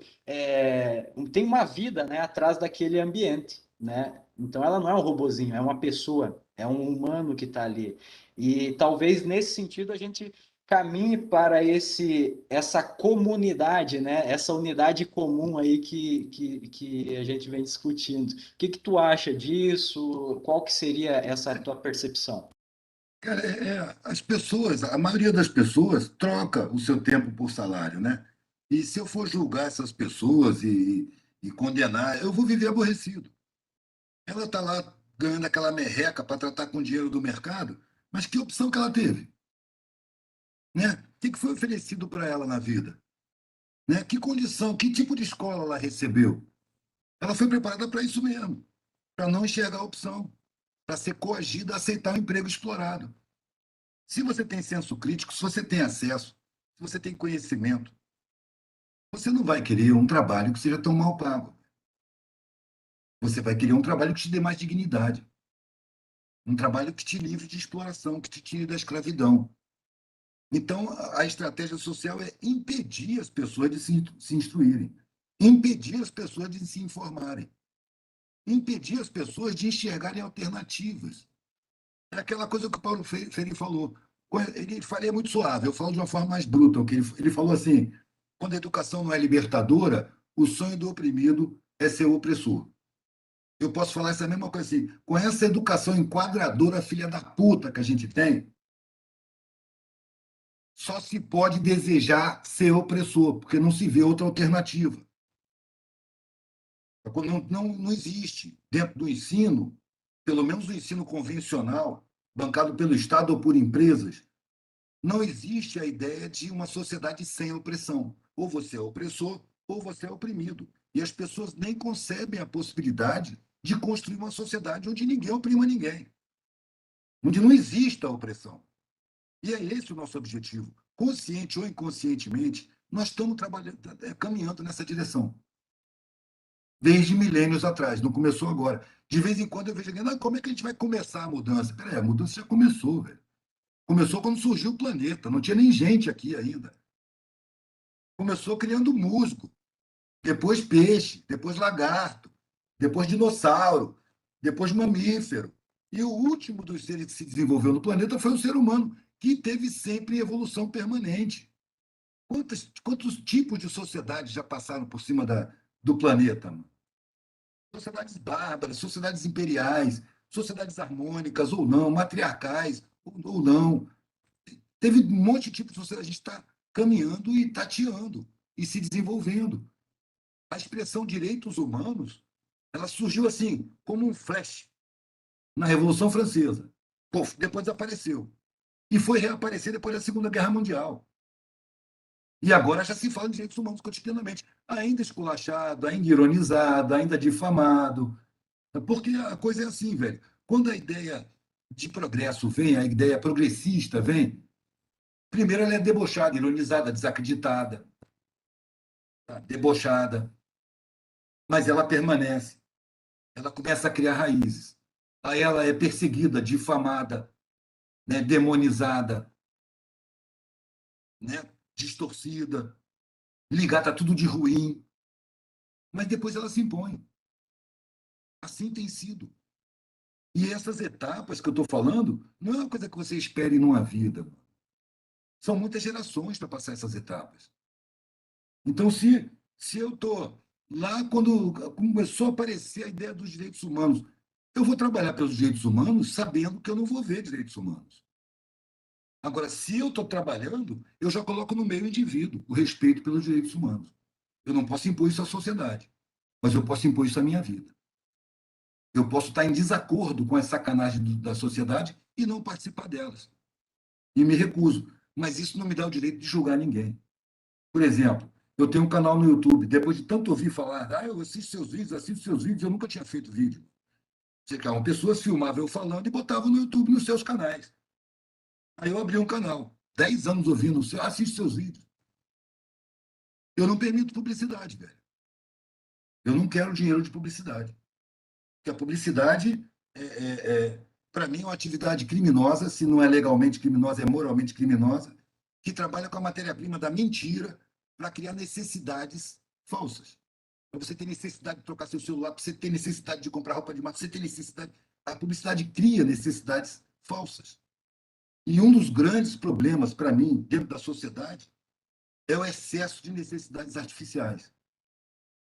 Speaker 2: tem uma vida, né, atrás daquele ambiente, né? Então, ela não é um robozinho, é uma pessoa, é um humano que está ali. E talvez nesse sentido a gente caminhe para essa comunidade, né? Essa unidade comum aí que a gente vem discutindo. O que que tu acha disso? Qual que seria essa tua percepção?
Speaker 1: Cara, as pessoas, a maioria das pessoas troca o seu tempo por salário, né? E se eu for julgar essas pessoas e condenar, eu vou viver aborrecido. Ela está lá ganhando aquela merreca para tratar com o dinheiro do mercado, mas que opção que ela teve? Né? O que foi oferecido para ela na vida? Né? Que condição, que tipo de escola ela recebeu? Ela foi preparada para isso mesmo, para não enxergar a opção, para ser coagida a aceitar o emprego explorado. Se você tem senso crítico, se você tem acesso, se você tem conhecimento, você não vai querer um trabalho que seja tão mal pago. Você vai querer um trabalho que te dê mais dignidade, um trabalho que te livre de exploração, que te tire da escravidão. Então, a estratégia social é impedir as pessoas de se instruírem, impedir as pessoas de se informarem, impedir as pessoas de enxergarem alternativas. É aquela coisa que o Paulo Freire falou. Ele faria muito suave, eu falo de uma forma mais bruta. Que ele falou assim: quando a educação não é libertadora, o sonho do oprimido é ser opressor. Eu posso falar essa mesma coisa assim: com essa educação enquadradora, filha da puta que a gente tem, só se pode desejar ser opressor, porque não se vê outra alternativa. Não existe dentro do ensino, pelo menos o ensino convencional, bancado pelo Estado ou por empresas, não existe a ideia de uma sociedade sem opressão. Ou você é opressor, ou você é oprimido. E as pessoas nem concebem a possibilidade de construir uma sociedade onde ninguém oprima ninguém, onde não exista a opressão. E é esse o nosso objetivo. Consciente ou inconscientemente, nós estamos trabalhando, caminhando nessa direção. Desde milênios atrás, não começou agora. De vez em quando eu vejo alguém, como é que a gente vai começar a mudança? Peraí, a mudança já começou, velho. Começou quando surgiu o planeta, não tinha nem gente aqui ainda. Começou criando musgo, depois peixe, depois lagarto, depois dinossauro, depois mamífero. E o último dos seres que se desenvolveu no planeta foi o ser humano, que teve sempre evolução permanente. Quantos tipos de sociedades já passaram por cima do planeta? Mano? Sociedades bárbaras, sociedades imperiais, sociedades harmônicas ou não, matriarcais ou não. Teve um monte de tipos de sociedade. A gente está caminhando e tateando e se desenvolvendo. A expressão direitos humanos, ela surgiu assim, como um flash, na Revolução Francesa. Pô, depois desapareceu. E foi reaparecer depois da Segunda Guerra Mundial. E agora já se fala de direitos humanos cotidianamente, ainda esculachado, ainda ironizado, ainda difamado. Porque a coisa é assim, velho. Quando a ideia de progresso vem, a ideia progressista vem, primeiro ela é debochada, ironizada, desacreditada, tá? Debochada, mas ela permanece. Ela começa a criar raízes. Aí ela é perseguida, difamada, né, demonizada, né, distorcida, ligada a tudo de ruim, mas depois ela se impõe. Assim tem sido. E essas etapas que eu estou falando não é uma coisa que você espere numa vida. São muitas gerações para passar essas etapas. Então, se eu estou lá quando começou a aparecer a ideia dos direitos humanos, eu vou trabalhar pelos direitos humanos sabendo que eu não vou ver direitos humanos. Agora, se eu estou trabalhando, eu já coloco no meio indivíduo o respeito pelos direitos humanos. Eu não posso impor isso à sociedade, mas eu posso impor isso à minha vida. Eu posso estar em desacordo com as sacanagens da sociedade e não participar delas. E me recuso. Mas isso não me dá o direito de julgar ninguém. Por exemplo, eu tenho um canal no YouTube, depois de tanto ouvir falar, eu assisto seus vídeos, eu nunca tinha feito vídeo. Chegavam pessoas, filmavam eu falando e botavam no YouTube nos seus canais. Aí eu abri um canal, 10 anos ouvindo, assiste seus vídeos. Eu não permito publicidade, velho. Eu não quero dinheiro de publicidade. Porque a publicidade, para mim, é uma atividade criminosa, se não é legalmente criminosa, é moralmente criminosa, que trabalha com a matéria-prima da mentira para criar necessidades falsas. Para você ter necessidade de trocar seu celular, para você ter necessidade de comprar roupa de marca, você ter necessidade. A publicidade cria necessidades falsas. E um dos grandes problemas, para mim, dentro da sociedade, é o excesso de necessidades artificiais.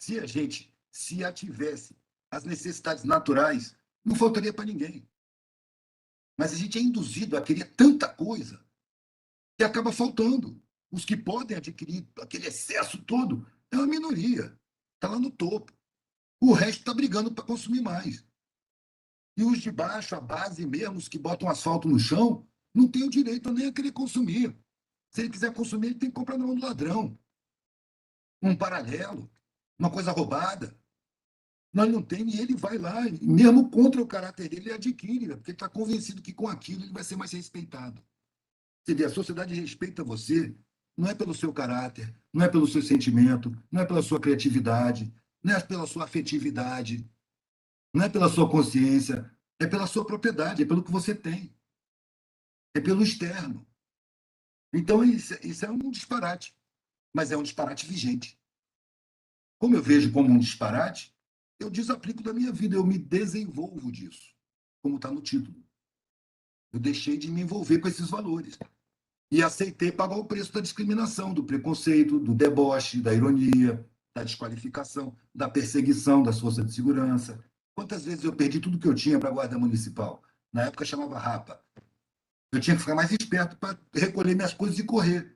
Speaker 1: Se a gente se ativesse as necessidades naturais, não faltaria para ninguém. Mas a gente é induzido a querer tanta coisa que acaba faltando. Os que podem adquirir aquele excesso todo é uma minoria, está lá no topo. O resto está brigando para consumir mais. E os de baixo, a base mesmo, os que botam asfalto no chão, não tem o direito nem a querer consumir. Se ele quiser consumir, ele tem que comprar na mão do ladrão. Um paralelo, uma coisa roubada. Nós não temos, e ele vai lá, mesmo contra o caráter dele, ele adquire, porque ele está convencido que com aquilo ele vai ser mais respeitado. Você vê, a sociedade respeita você, não é pelo seu caráter, não é pelo seu sentimento, não é pela sua criatividade, não é pela sua afetividade, não é pela sua consciência, é pela sua propriedade, é pelo que você tem, é pelo externo. Então, isso é um disparate, mas é um disparate vigente. Como eu vejo como um disparate, eu desaplico da minha vida, eu me desenvolvo disso, como está no título. Eu deixei de me envolver com esses valores. E aceitei pagar o preço da discriminação, do preconceito, do deboche, da ironia, da desqualificação, da perseguição das forças de segurança. Quantas vezes eu perdi tudo que eu tinha para a Guarda Municipal? Na época chamava Rapa. Eu tinha que ficar mais esperto para recolher minhas coisas e correr.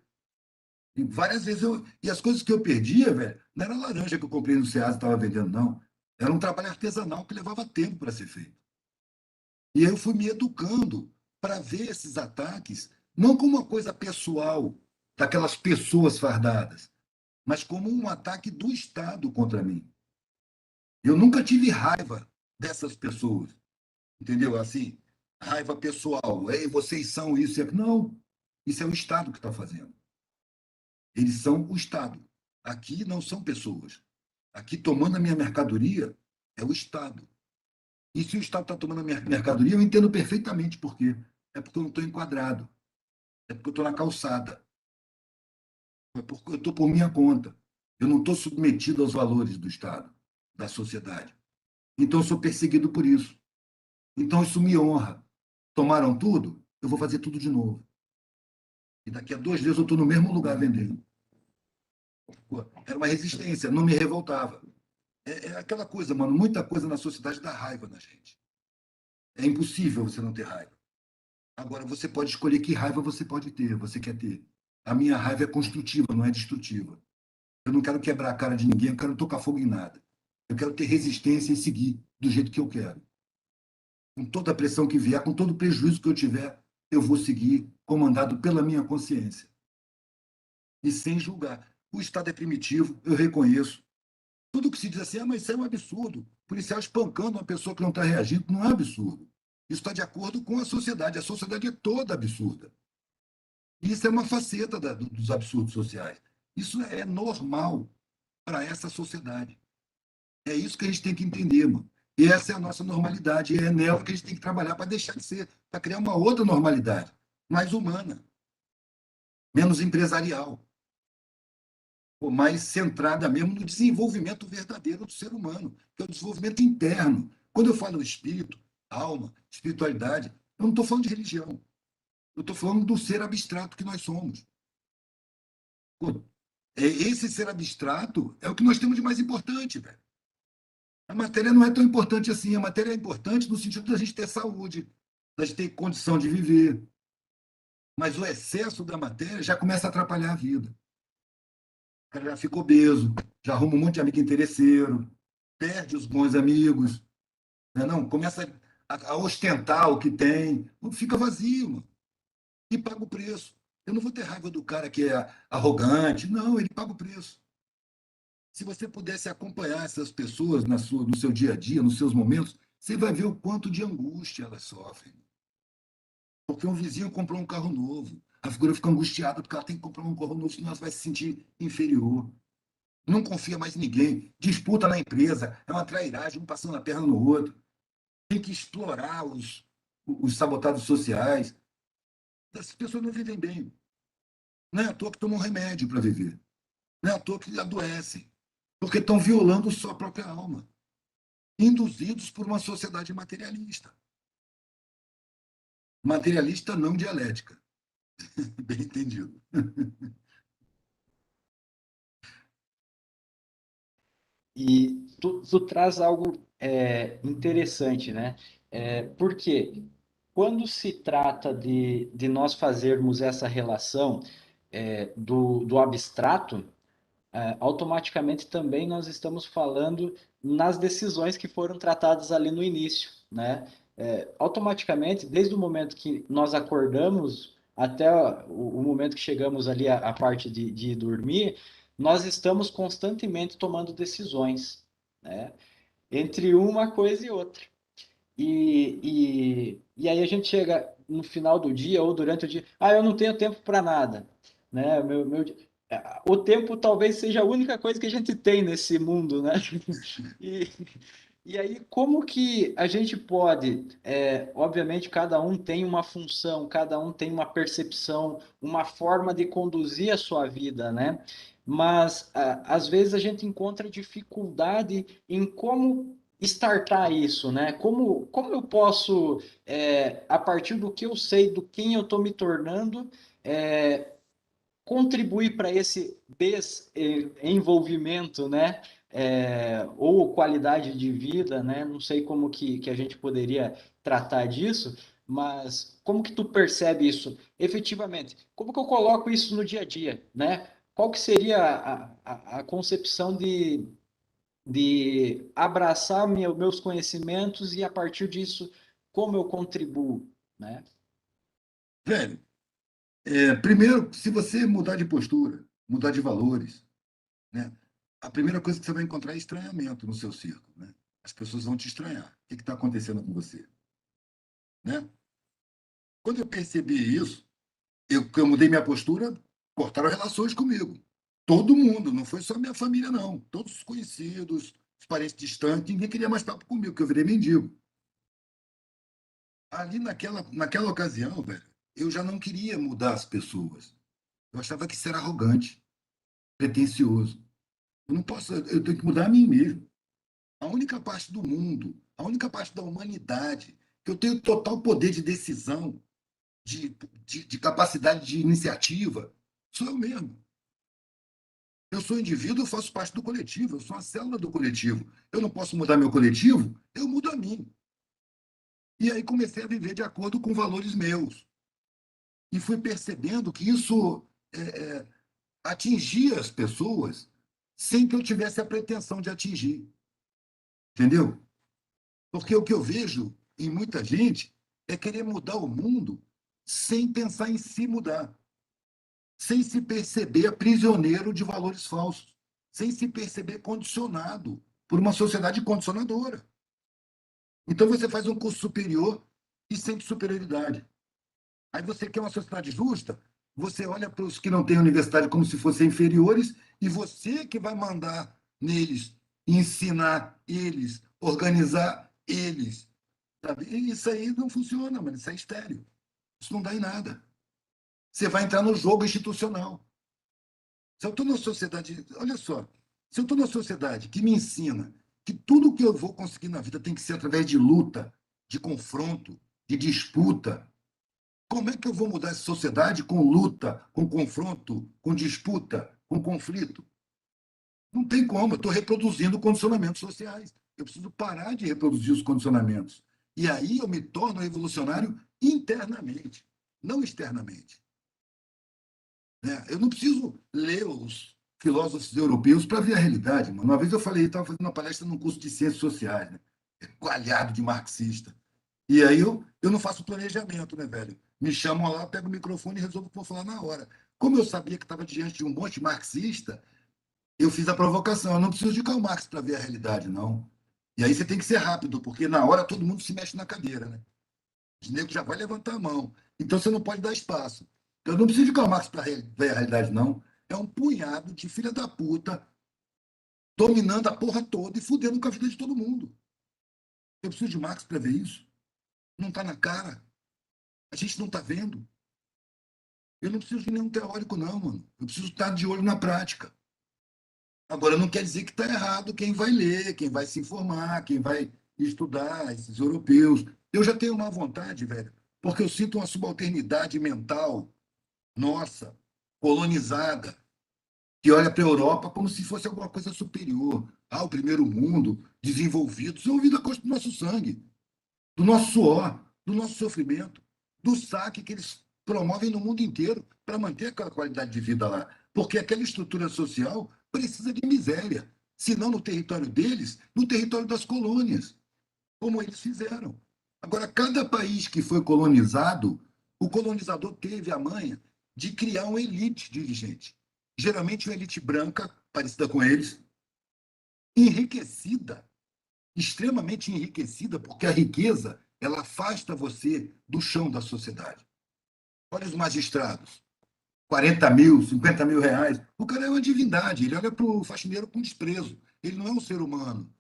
Speaker 1: E várias vezes eu. E as coisas que eu perdia, velho, não era laranja que eu comprei no Ceasa e estava vendendo, não. Era um trabalho artesanal que levava tempo para ser feito. E eu fui me educando para ver esses ataques não como uma coisa pessoal daquelas pessoas fardadas, mas como um ataque do Estado contra mim. Eu nunca tive raiva dessas pessoas, entendeu? Assim, raiva pessoal. Ei, vocês são isso e aquilo. Não, isso é o Estado que está fazendo. Eles são o Estado. Aqui não são pessoas. Aqui, tomando a minha mercadoria, é o Estado. E se o Estado está tomando a minha mercadoria, eu entendo perfeitamente por quê. É porque eu não estou enquadrado. É porque eu estou na calçada. É porque eu estou por minha conta. Eu não estou submetido aos valores do Estado, da sociedade. Então, eu sou perseguido por isso. Então, isso me honra. Tomaram tudo? Eu vou fazer tudo de novo. E daqui a 2 dias eu estou no mesmo lugar vendendo. Pô, era uma resistência, não me revoltava. É aquela coisa, mano, muita coisa na sociedade dá raiva na gente. É impossível você não ter raiva. Agora, você pode escolher que raiva você pode ter, você quer ter. A minha raiva é construtiva, não é destrutiva. Eu não quero quebrar a cara de ninguém, eu quero tocar fogo em nada. Eu quero ter resistência e seguir do jeito que eu quero. Com toda a pressão que vier, com todo o prejuízo que eu tiver, eu vou seguir comandado pela minha consciência. E sem julgar. O Estado é primitivo, eu reconheço. Tudo que se diz assim, mas isso é um absurdo. Policial espancando uma pessoa que não está reagindo, não é absurdo. Isso está de acordo com a sociedade. A sociedade é toda absurda. E isso é uma faceta dos absurdos sociais. Isso é normal para essa sociedade. É isso que a gente tem que entender, mano. E essa é a nossa normalidade. E é nela que a gente tem que trabalhar para deixar de ser, para criar uma outra normalidade, mais humana, menos empresarial, ou mais centrada mesmo no desenvolvimento verdadeiro do ser humano, que é o desenvolvimento interno. Quando eu falo espírito, alma, espiritualidade, eu não estou falando de religião. Eu estou falando do ser abstrato que nós somos. Pô, esse ser abstrato é o que nós temos de mais importante, velho. A matéria não é tão importante assim. A matéria é importante no sentido da gente ter saúde, da gente ter condição de viver. Mas o excesso da matéria já começa a atrapalhar a vida. O cara já fica obeso, já arruma um monte de amigo interesseiro, perde os bons amigos, né? Não, começa a ostentar o que tem, fica vazio, mano, e paga o preço. Eu não vou ter raiva do cara que é arrogante, não, ele paga o preço. Se você pudesse acompanhar essas pessoas no seu dia a dia, nos seus momentos, você vai ver o quanto de angústia elas sofrem. Porque um vizinho comprou um carro novo. A figura fica angustiada porque ela tem que comprar um carro novo, senão ela vai se sentir inferior. Não confia mais em ninguém. Disputa na empresa. É uma trairagem, um passando a perna no outro. Tem que explorar os sabotados sociais. As pessoas não vivem bem. Não é à toa que tomam remédio para viver. Não é à toa que adoecem. Porque estão violando sua própria alma, induzidos por uma sociedade materialista. Materialista não dialética. Bem entendido.
Speaker 2: E tu traz algo interessante, né? Porque quando se trata de nós fazermos essa relação do abstrato, automaticamente também nós estamos falando nas decisões que foram tratadas ali no início, né? Automaticamente, desde o momento que nós acordamos até o momento que chegamos ali à parte de dormir, nós estamos constantemente tomando decisões, né? Entre uma coisa e outra. E aí a gente chega no final do dia ou durante o dia, eu não tenho tempo para nada, né? O tempo talvez seja a única coisa que a gente tem nesse mundo, né? E, e aí, como que a gente pode, obviamente, cada um tem uma função, cada um tem uma percepção, uma forma de conduzir a sua vida, né? Mas, às vezes, a gente encontra dificuldade em como startar isso, né? Como eu posso, a partir do que eu sei, do quem eu estou me tornando, contribuir para esse desenvolvimento, né? Ou qualidade de vida, né? Não sei como que a gente poderia tratar disso, mas como que tu percebe isso efetivamente? Como que eu coloco isso no dia a dia, né? Qual que seria a concepção de abraçar meus conhecimentos e, a partir disso, como eu contribuo, né?
Speaker 1: Velho, primeiro, se você mudar de postura, mudar de valores, né? A primeira coisa que você vai encontrar é estranhamento no seu círculo, né? As pessoas vão te estranhar. O que está acontecendo com você, né? Quando eu percebi isso, que eu mudei minha postura, cortaram relações comigo. Todo mundo, não foi só minha família, não. Todos os conhecidos, os parentes distantes, ninguém queria mais papo comigo, porque eu virei mendigo. Ali naquela ocasião, velho, eu já não queria mudar as pessoas. Eu achava que isso era arrogante, pretensioso. Eu não posso, eu tenho que mudar a mim mesmo. A única parte do mundo, a única parte da humanidade que eu tenho total poder de decisão, de, de capacidade de iniciativa, sou eu mesmo. Eu sou indivíduo, eu faço parte do coletivo, eu sou a célula do coletivo. Eu não posso mudar meu coletivo, eu mudo a mim. E aí comecei a viver de acordo com valores meus. E fui percebendo que isso é, é, atingia as pessoas sem que eu tivesse a pretensão de atingir. Entendeu? Porque o que eu vejo em muita gente é querer mudar o mundo sem pensar em se mudar, sem se perceber prisioneiro de valores falsos, sem se perceber condicionado por uma sociedade condicionadora. Então você faz um curso superior e sente superioridade. Aí você quer uma sociedade justa, você olha para os que não têm universidade como se fossem inferiores e você que vai mandar neles, ensinar eles, organizar eles. Sabe? E isso aí não funciona, mano. Isso é estéreo. Isso não dá em nada. Você vai entrar no jogo institucional. Se eu estou numa sociedade, olha só, se eu estou numa sociedade que me ensina que tudo que eu vou conseguir na vida tem que ser através de luta, de confronto, de disputa, como é que eu vou mudar essa sociedade com luta, com confronto, com disputa, com conflito? Não tem como, eu estou reproduzindo condicionamentos sociais. Eu preciso parar de reproduzir os condicionamentos. E aí eu me torno revolucionário internamente, não externamente. Né? Eu não preciso ler os filósofos europeus para ver a realidade. Mano. Uma vez eu falei, estava fazendo uma palestra num curso de ciências sociais, né? Coalhado de marxista. E aí eu não faço planejamento, né, velho? Me chamam lá, pego o microfone e resolvo o que vou falar na hora. Como eu sabia que estava diante de um monte marxista, eu fiz a provocação. Eu não preciso de Karl Marx para ver a realidade, não. E aí você tem que ser rápido, porque na hora todo mundo se mexe na cadeira, né? O nego já vai levantar a mão. Então você não pode dar espaço. Eu não preciso de Karl Marx para ver a realidade, não. É um punhado de filha da puta dominando a porra toda e fudendo com a vida de todo mundo. Eu preciso de Marx para ver isso. Não está na cara. A gente não está vendo. Eu não preciso de nenhum teórico, não, mano. Eu preciso estar de olho na prática. Agora, não quer dizer que está errado quem vai ler, quem vai se informar, quem vai estudar, esses europeus. Eu já tenho uma vontade, velho, porque eu sinto uma subalternidade mental nossa, colonizada, que olha para a Europa como se fosse alguma coisa superior. Ah, o primeiro mundo, desenvolvido. Isso é ouvido a custo do nosso sangue, do nosso suor, do nosso sofrimento, do saque que eles promovem no mundo inteiro para manter aquela qualidade de vida lá. Porque aquela estrutura social precisa de miséria. Se não no território deles, no território das colônias, como eles fizeram. Agora, cada país que foi colonizado, o colonizador teve a manha de criar uma elite dirigente. Geralmente uma elite branca, parecida com eles, enriquecida, extremamente enriquecida, porque a riqueza ela afasta você do chão da sociedade. Olha os magistrados, 40 mil, 50 mil reais. O cara é uma divindade, ele olha para o faxineiro com desprezo. Ele não é um ser humano,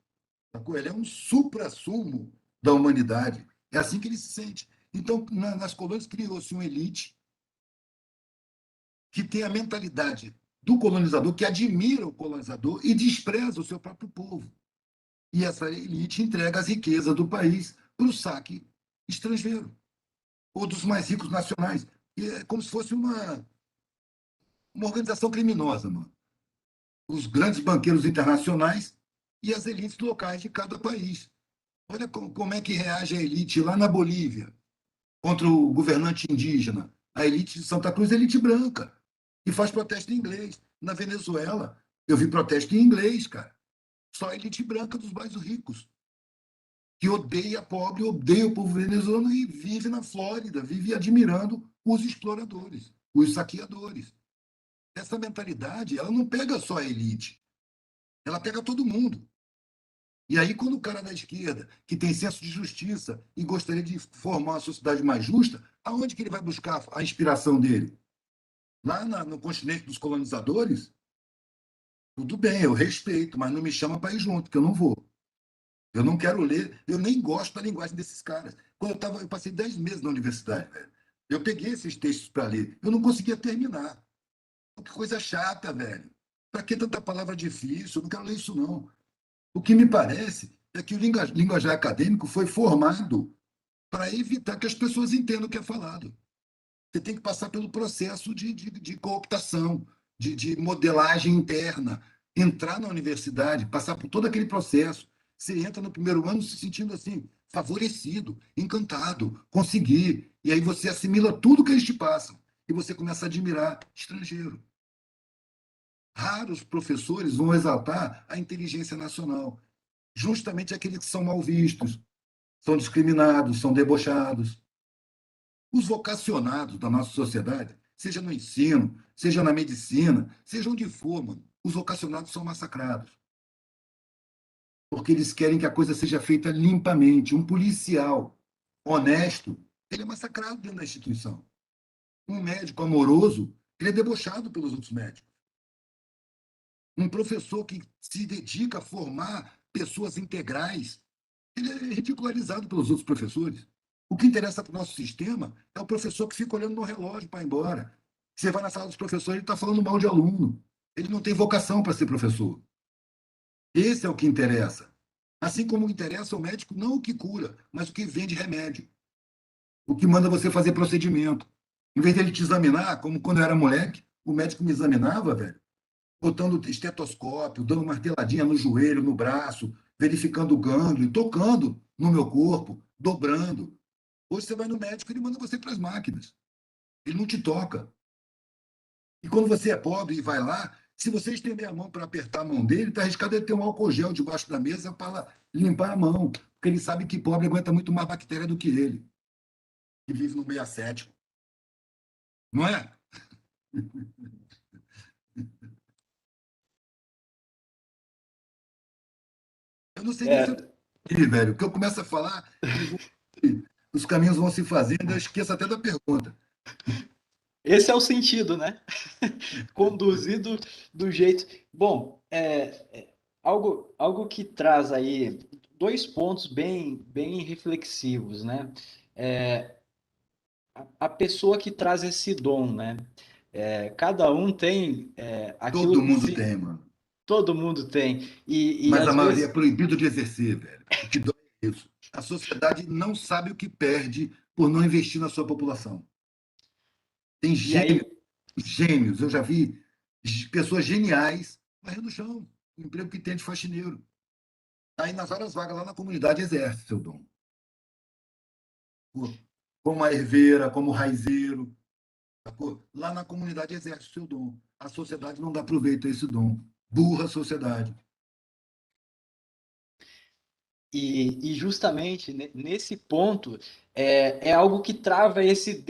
Speaker 1: sacou? Ele é um supra-sumo da humanidade. É assim que ele se sente. Então, nas colônias criou-se uma elite que tem a mentalidade do colonizador, que admira o colonizador e despreza o seu próprio povo. E essa elite entrega as riquezas do país para o saque estrangeiro, ou dos mais ricos nacionais. E é como se fosse uma organização criminosa, mano. Os grandes banqueiros internacionais e as elites locais de cada país. Olha como é que reage a elite lá na Bolívia contra o governante indígena. A elite de Santa Cruz é elite branca, e faz protesto em inglês. Na Venezuela, eu vi protesto em inglês, cara. Só a elite branca dos bairros ricos, que odeia pobre, odeia o povo venezuelano e vive na Flórida, vive admirando os exploradores, os saqueadores. Essa mentalidade, ela não pega só a elite, ela pega todo mundo. E aí, quando o cara da esquerda, que tem senso de justiça e gostaria de formar uma sociedade mais justa, aonde que ele vai buscar a inspiração dele? Lá no continente dos colonizadores? Tudo bem, eu respeito, mas não me chama para ir junto, que eu não vou. Eu não quero ler, eu nem gosto da linguagem desses caras. Eu passei 10 meses na universidade, velho. Eu peguei esses textos para ler, eu não conseguia terminar. Que coisa chata, velho. Para que tanta palavra difícil? Eu não quero ler isso, não. O que me parece é que o linguajar acadêmico foi formado para evitar que as pessoas entendam o que é falado. Você tem que passar pelo processo de cooptação, de modelagem interna, entrar na universidade, passar por todo aquele processo. Você entra no primeiro ano se sentindo assim, favorecido, encantado, conseguir. E aí você assimila tudo que eles te passam. E você começa a admirar estrangeiro. Raros professores vão exaltar a inteligência nacional, justamente aqueles que são mal vistos, são discriminados, são debochados. Os vocacionados da nossa sociedade, seja no ensino, seja na medicina, seja onde for, mano, os vocacionados são massacrados. Porque eles querem que a coisa seja feita limpamente. Um policial honesto, ele é massacrado dentro da instituição. Um médico amoroso, ele é debochado pelos outros médicos. Um professor que se dedica a formar pessoas integrais, ele é ridicularizado pelos outros professores. O que interessa para o nosso sistema é o professor que fica olhando no relógio para ir embora. Você vai na sala dos professores, ele está falando mal de aluno. Ele não tem vocação para ser professor. Esse é o que interessa. Assim como interessa ao médico não o que cura, mas o que vende remédio. O que manda você fazer procedimento. Em vez dele te examinar, como quando eu era moleque, o médico me examinava, velho, botando estetoscópio, dando marteladinha no joelho, no braço, verificando o gânglio, tocando no meu corpo, dobrando. Hoje você vai no médico, ele manda você para as máquinas. Ele não te toca. E quando você é pobre e vai lá, se você estender a mão para apertar a mão dele, está arriscado ele ter um álcool gel debaixo da mesa para limpar a mão. Porque ele sabe que pobre aguenta muito mais bactéria do que ele, que vive no meio ascético. Não é? Eu não sei nem se eu
Speaker 2: É,
Speaker 1: entendi, velho. Porque eu começo a falar, os caminhos vão se fazendo, eu esqueço até da pergunta.
Speaker 2: esse é o sentido, né? Conduzido do jeito. Bom, algo que traz aí dois pontos bem reflexivos, né? É, a pessoa que traz esse dom, né? Cada um tem
Speaker 1: Todo
Speaker 2: aquilo que
Speaker 1: mundo
Speaker 2: se
Speaker 1: tem, mano.
Speaker 2: todo mundo tem e
Speaker 1: Mas a
Speaker 2: às
Speaker 1: maioria é
Speaker 2: vezes
Speaker 1: proibido de exercer, velho. O que dói é isso. A sociedade não sabe o que perde por não investir na sua população. Tem
Speaker 2: e aí
Speaker 1: gênios. Eu já vi pessoas geniais varrendo o chão. O emprego que tem é de faxineiro. Aí nas horas vagas lá na comunidade exerce seu dom. Pô, como a herveira, como o raizeiro. Sacou? Lá na comunidade exerce o seu dom. A sociedade não dá proveito a esse dom. Burra a sociedade.
Speaker 2: e justamente nesse ponto é algo que trava esse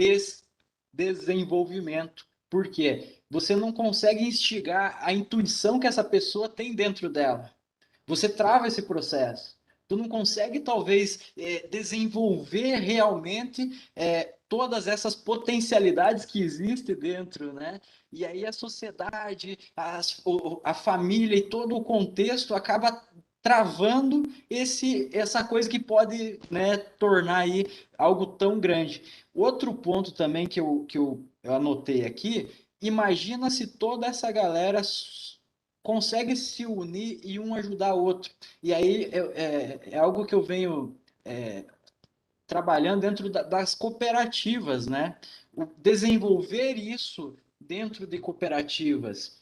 Speaker 2: desenvolvimento. Por quê? Você não consegue instigar a intuição que essa pessoa tem dentro dela. Você trava esse processo. Tu não consegue, talvez, desenvolver realmente todas essas potencialidades que existem dentro, né? E aí a sociedade, a família e todo o contexto acaba travando essa coisa que pode, né, tornar aí algo tão grande. Outro ponto também que eu anotei aqui, imagina se toda essa galera consegue se unir e um ajudar o outro. E aí é algo que eu venho trabalhando dentro das cooperativas, né? O desenvolver isso dentro de cooperativas.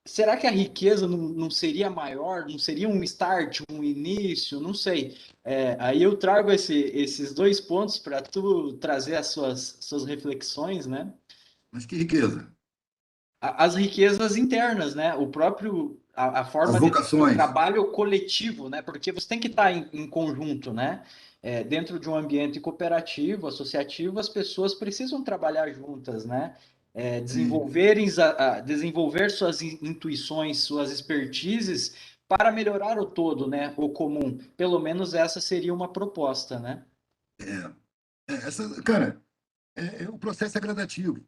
Speaker 2: Será que a riqueza não seria maior? Não seria um start, um início? Não sei. Aí eu trago esses dois pontos para tu trazer as suas reflexões, né?
Speaker 1: Mas que riqueza.
Speaker 2: As riquezas internas, né? O próprio a
Speaker 1: As
Speaker 2: forma do
Speaker 1: vocações.
Speaker 2: trabalho coletivo, né? Porque você tem que estar em conjunto, né? Dentro de um ambiente cooperativo, associativo, as pessoas precisam trabalhar juntas, né?
Speaker 1: Sim.
Speaker 2: Desenvolver suas intuições, suas expertises para melhorar o todo, né? O comum. Pelo menos essa seria uma proposta, né?
Speaker 1: Cara, o processo é gradativo.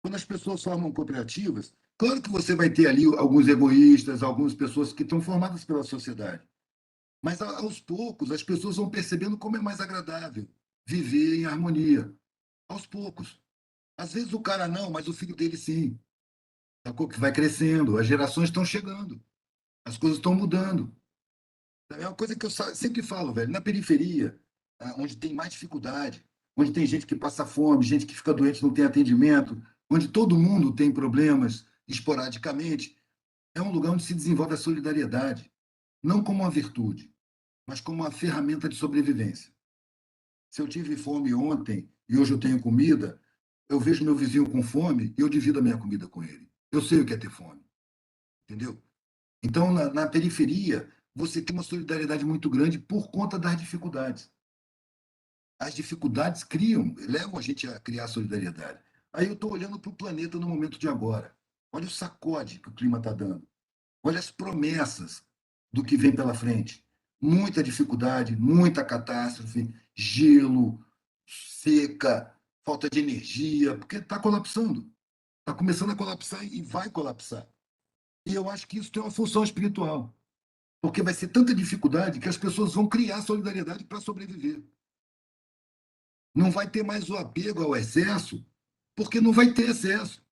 Speaker 1: Quando as pessoas formam cooperativas, claro que você vai ter ali alguns egoístas, algumas pessoas que estão formadas pela sociedade. Mas aos poucos as pessoas vão percebendo como é mais agradável viver em harmonia. Aos poucos. Às vezes o cara não, mas o filho dele sim. Sacou? Que vai crescendo, as gerações estão chegando, as coisas estão mudando. É uma coisa que eu sempre falo, velho. Na periferia, onde tem mais dificuldade, onde tem gente que passa fome, gente que fica doente, não tem atendimento, onde todo mundo tem problemas esporadicamente, é um lugar onde se desenvolve a solidariedade, não como uma virtude, mas como uma ferramenta de sobrevivência. Se eu tive fome ontem e hoje eu tenho comida, eu vejo meu vizinho com fome e eu divido a minha comida com ele. Eu sei o que é ter fome, entendeu? Então, na periferia, você tem uma solidariedade muito grande por conta das dificuldades. As dificuldades levam a gente a criar solidariedade. Aí eu estou olhando para o planeta no momento de agora. Olha o sacode que o clima está dando. Olha as promessas do que vem pela frente. Muita dificuldade, muita catástrofe, gelo, seca, falta de energia, porque está colapsando. Está começando a colapsar e vai colapsar. E eu acho que isso tem uma função espiritual, porque vai ser tanta dificuldade que as pessoas vão criar solidariedade para sobreviver. Não vai ter mais o apego ao excesso, porque não vai ter excesso.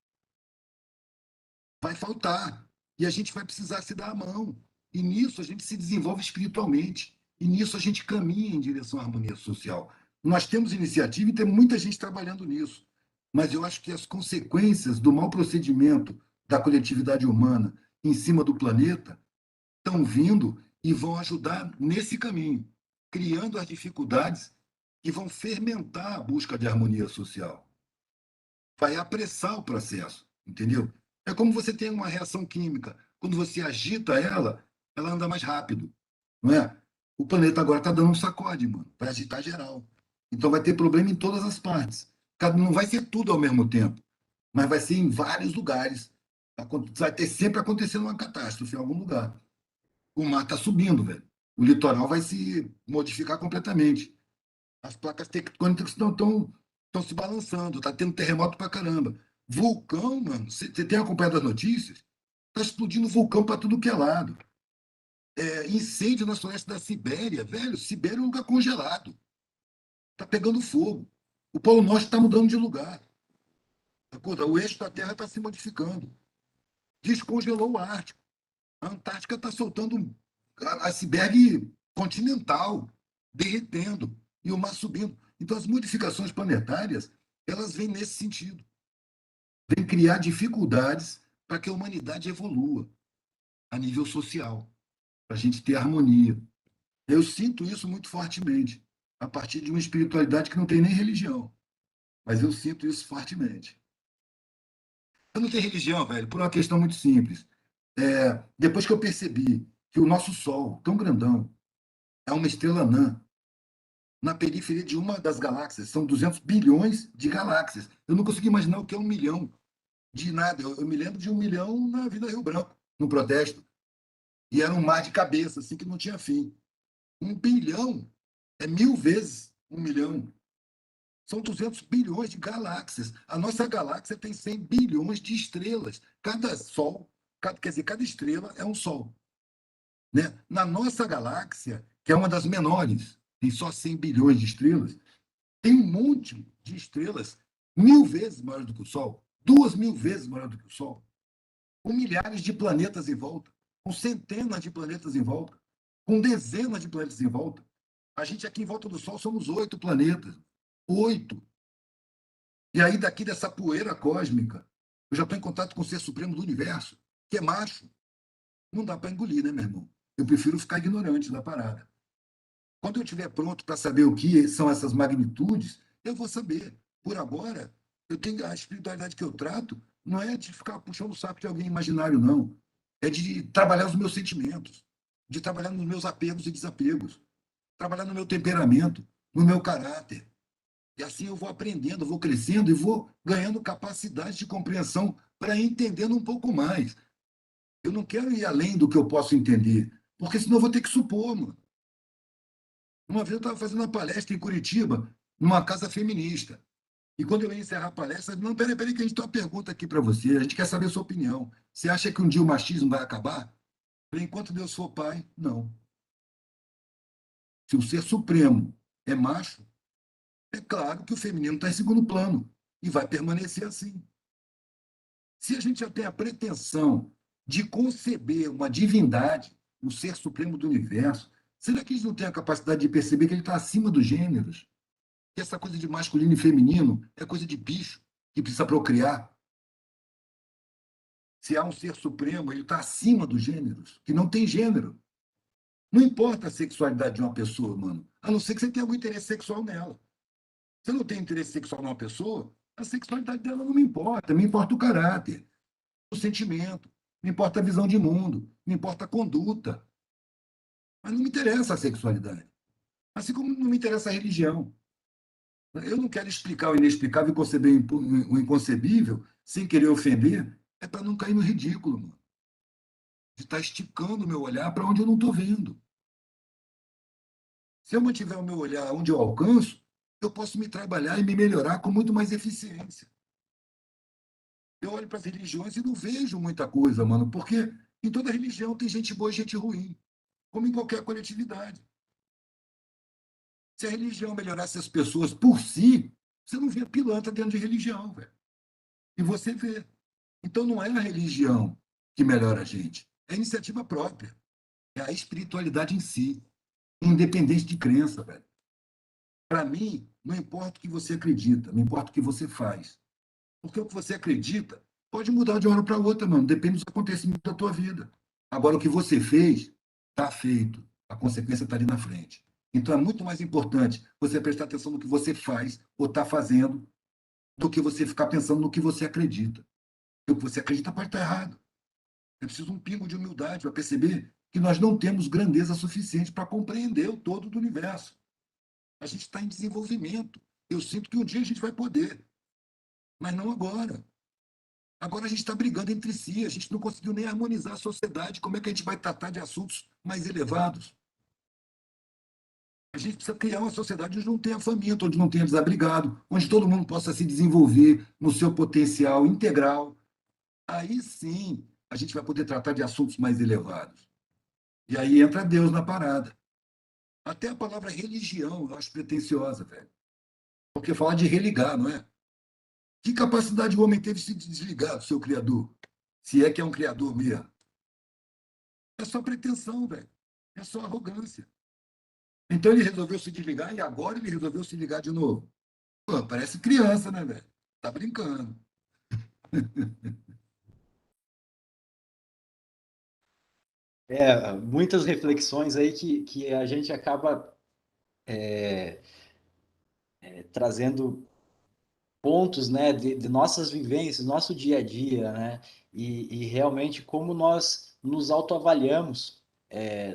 Speaker 1: Vai faltar. E a gente vai precisar se dar a mão. E nisso a gente se desenvolve espiritualmente. E nisso a gente caminha em direção à harmonia social. Nós temos iniciativa e tem muita gente trabalhando nisso. Mas eu acho que as consequências do mau procedimento da coletividade humana em cima do planeta estão vindo e vão ajudar nesse caminho, criando as dificuldades que vão fermentar a busca de harmonia social. Vai apressar o processo, entendeu? É como você tem uma reação química. Quando você agita ela, ela anda mais rápido, não é? O planeta agora está dando um sacode, mano. Vai agitar geral. Então vai ter problema em todas as partes. Não vai ser tudo ao mesmo tempo, mas vai ser em vários lugares. Vai ter sempre acontecendo uma catástrofe em algum lugar. O mar está subindo, velho. O litoral vai se modificar completamente. As placas tectônicas estão se balançando, está tendo terremoto pra caramba. Vulcão, mano, você tem acompanhado as notícias? Está explodindo vulcão para tudo que é lado. Incêndio na floresta da Sibéria, velho. Sibéria é um lugar congelado. Está pegando fogo. O Polo Norte está mudando de lugar. O eixo da Terra está se modificando. Descongelou o Ártico. A Antártica está soltando iceberg continental, derretendo, e o mar subindo. Então, as modificações planetárias, elas vêm nesse sentido. Vêm criar dificuldades para que a humanidade evolua a nível social, para a gente ter harmonia. Eu sinto isso muito fortemente, a partir de uma espiritualidade que não tem nem religião, mas eu sinto isso fortemente. Eu não tenho religião, velho, por uma questão muito simples. Depois que eu percebi que o nosso Sol, tão grandão, é uma estrela anã na periferia de uma das galáxias. São 200 bilhões de galáxias. Eu não consegui imaginar o que é 1 milhão de nada. Eu me lembro de 1 milhão na Avenida Rio Branco, no protesto. E era um mar de cabeça, assim, que não tinha fim. 1 bilhão é 1000 vezes 1 milhão. São 200 bilhões de galáxias. A nossa galáxia tem 100 bilhões de estrelas. Cada sol, quer dizer, cada estrela é um sol. Né? Na nossa galáxia, que é uma das menores, tem só 100 bilhões de estrelas, tem um monte de estrelas 1000 vezes maior do que o Sol, 2000 vezes maior do que o Sol. com milhares de planetas em volta, com centenas de planetas em volta, com dezenas de planetas em volta. A gente aqui em volta do Sol somos 8 planetas. 8. E aí, daqui dessa poeira cósmica, eu já estou em contato com o ser supremo do universo, que é macho. Não dá para engolir, né, meu irmão? Eu prefiro ficar ignorante da parada. Quando eu estiver pronto para saber o que são essas magnitudes, eu vou saber. Por agora, eu tenho a espiritualidade que eu trato não é de ficar puxando o saco de alguém imaginário, não. É de trabalhar os meus sentimentos, de trabalhar nos meus apegos e desapegos, trabalhar no meu temperamento, no meu caráter. E assim eu vou aprendendo, vou crescendo e vou ganhando capacidade de compreensão para ir entendendo um pouco mais. Eu não quero ir além do que eu posso entender, porque senão eu vou ter que supor, mano. Uma vez eu estava fazendo uma palestra em Curitiba, numa casa feminista. E quando eu ia encerrar a palestra, não, peraí, que a gente tem uma pergunta aqui para você, a gente quer saber a sua opinião. Você acha que um dia o machismo vai acabar? Eu falei, enquanto Deus for pai, não. Se o ser supremo é macho, é claro que o feminino está em segundo plano e vai permanecer assim. Se a gente já tem a pretensão de conceber uma divindade, um ser supremo do universo, será que a gente não tem a capacidade de perceber que ele está acima dos gêneros? Que essa coisa de masculino e feminino é coisa de bicho que precisa procriar? Se há um ser supremo, ele está acima dos gêneros, que não tem gênero. Não importa a sexualidade de uma pessoa, mano, a não ser que você tenha algum interesse sexual nela. Se eu não tenho interesse sexual numa pessoa, a sexualidade dela não me importa o caráter, o sentimento, me importa a visão de mundo, me importa a conduta. Mas não me interessa a sexualidade. Assim como não me interessa a religião. Eu não quero explicar o inexplicável e conceber o inconcebível sem querer ofender, é para não cair no ridículo, mano. De estar esticando o meu olhar para onde eu não estou vendo. Se eu mantiver o meu olhar onde eu alcanço, eu posso me trabalhar e me melhorar com muito mais eficiência. Eu olho para as religiões e não vejo muita coisa, mano, porque em toda religião tem gente boa e gente ruim, como em qualquer coletividade. Se a religião melhorasse as pessoas por si, você não vê pilantra dentro de religião, velho. E você vê. Então não é a religião que melhora a gente, é a iniciativa própria, é a espiritualidade em si, independente de crença, velho. Para mim, não importa o que você acredita, não importa o que você faz. Porque o que você acredita pode mudar de uma hora para outra, mano, depende dos acontecimentos da tua vida. Agora, o que você fez, está feito. A consequência está ali na frente. Então, é muito mais importante você prestar atenção no que você faz ou está fazendo do que você ficar pensando no que você acredita. Porque o que você acredita pode estar errado. É preciso um pingo de humildade para perceber que nós não temos grandeza suficiente para compreender o todo do universo. A gente está em desenvolvimento. Eu sinto que um dia a gente vai poder, mas não agora. Agora a gente está brigando entre si, a gente não conseguiu nem harmonizar a sociedade. Como é que a gente vai tratar de assuntos mais elevados? A gente precisa criar uma sociedade onde não tenha faminto, onde não tenha desabrigado, onde todo mundo possa se desenvolver no seu potencial integral. Aí sim a gente vai poder tratar de assuntos mais elevados. E aí entra Deus na parada. Até a palavra religião eu acho pretensiosa, velho. Porque fala de religar, não é? Que capacidade o homem teve de se desligar do seu Criador? Se é que é um Criador mesmo. É só pretensão, velho. É só arrogância. Então ele resolveu se desligar e agora ele resolveu se ligar de novo. Pô, parece criança, né, velho? Tá brincando.
Speaker 2: Muitas reflexões aí que a gente acaba trazendo pontos, né, de nossas vivências, nosso dia a dia, né, e realmente como nós nos autoavaliamos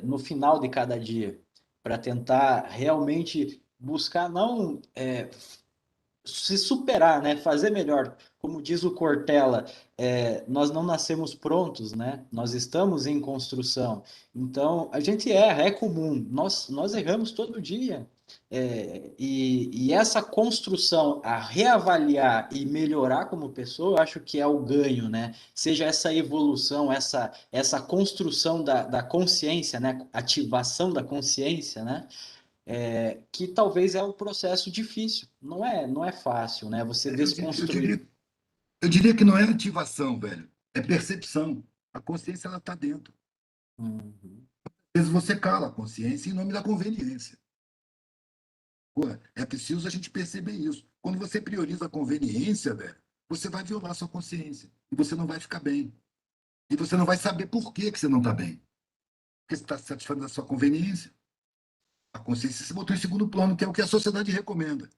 Speaker 2: no final de cada dia, para tentar realmente buscar não se superar, né? Fazer melhor. Como diz o Cortella, nós não nascemos prontos, né? Nós estamos em construção. Então, a gente erra, é comum. Nós erramos todo dia. E essa construção, a reavaliar e melhorar como pessoa, eu acho que é o ganho, né? Seja essa evolução, essa construção da consciência, né? Ativação da consciência, né? Que talvez é um processo difícil. Não é fácil, né? Você
Speaker 1: Eu, di- eu,
Speaker 2: desconstruir.
Speaker 1: diria, eu diria que não é ativação, velho. É percepção. A consciência ela está dentro.
Speaker 2: Uhum.
Speaker 1: Às vezes você cala a consciência em nome da conveniência. Pô, é preciso a gente perceber isso. Quando você prioriza a conveniência, velho, você vai violar sua consciência. E você não vai ficar bem. E você não vai saber por que que você não está bem. Porque você está satisfazendo a sua conveniência. A consciência se botou em segundo plano, que é o que a sociedade recomenda.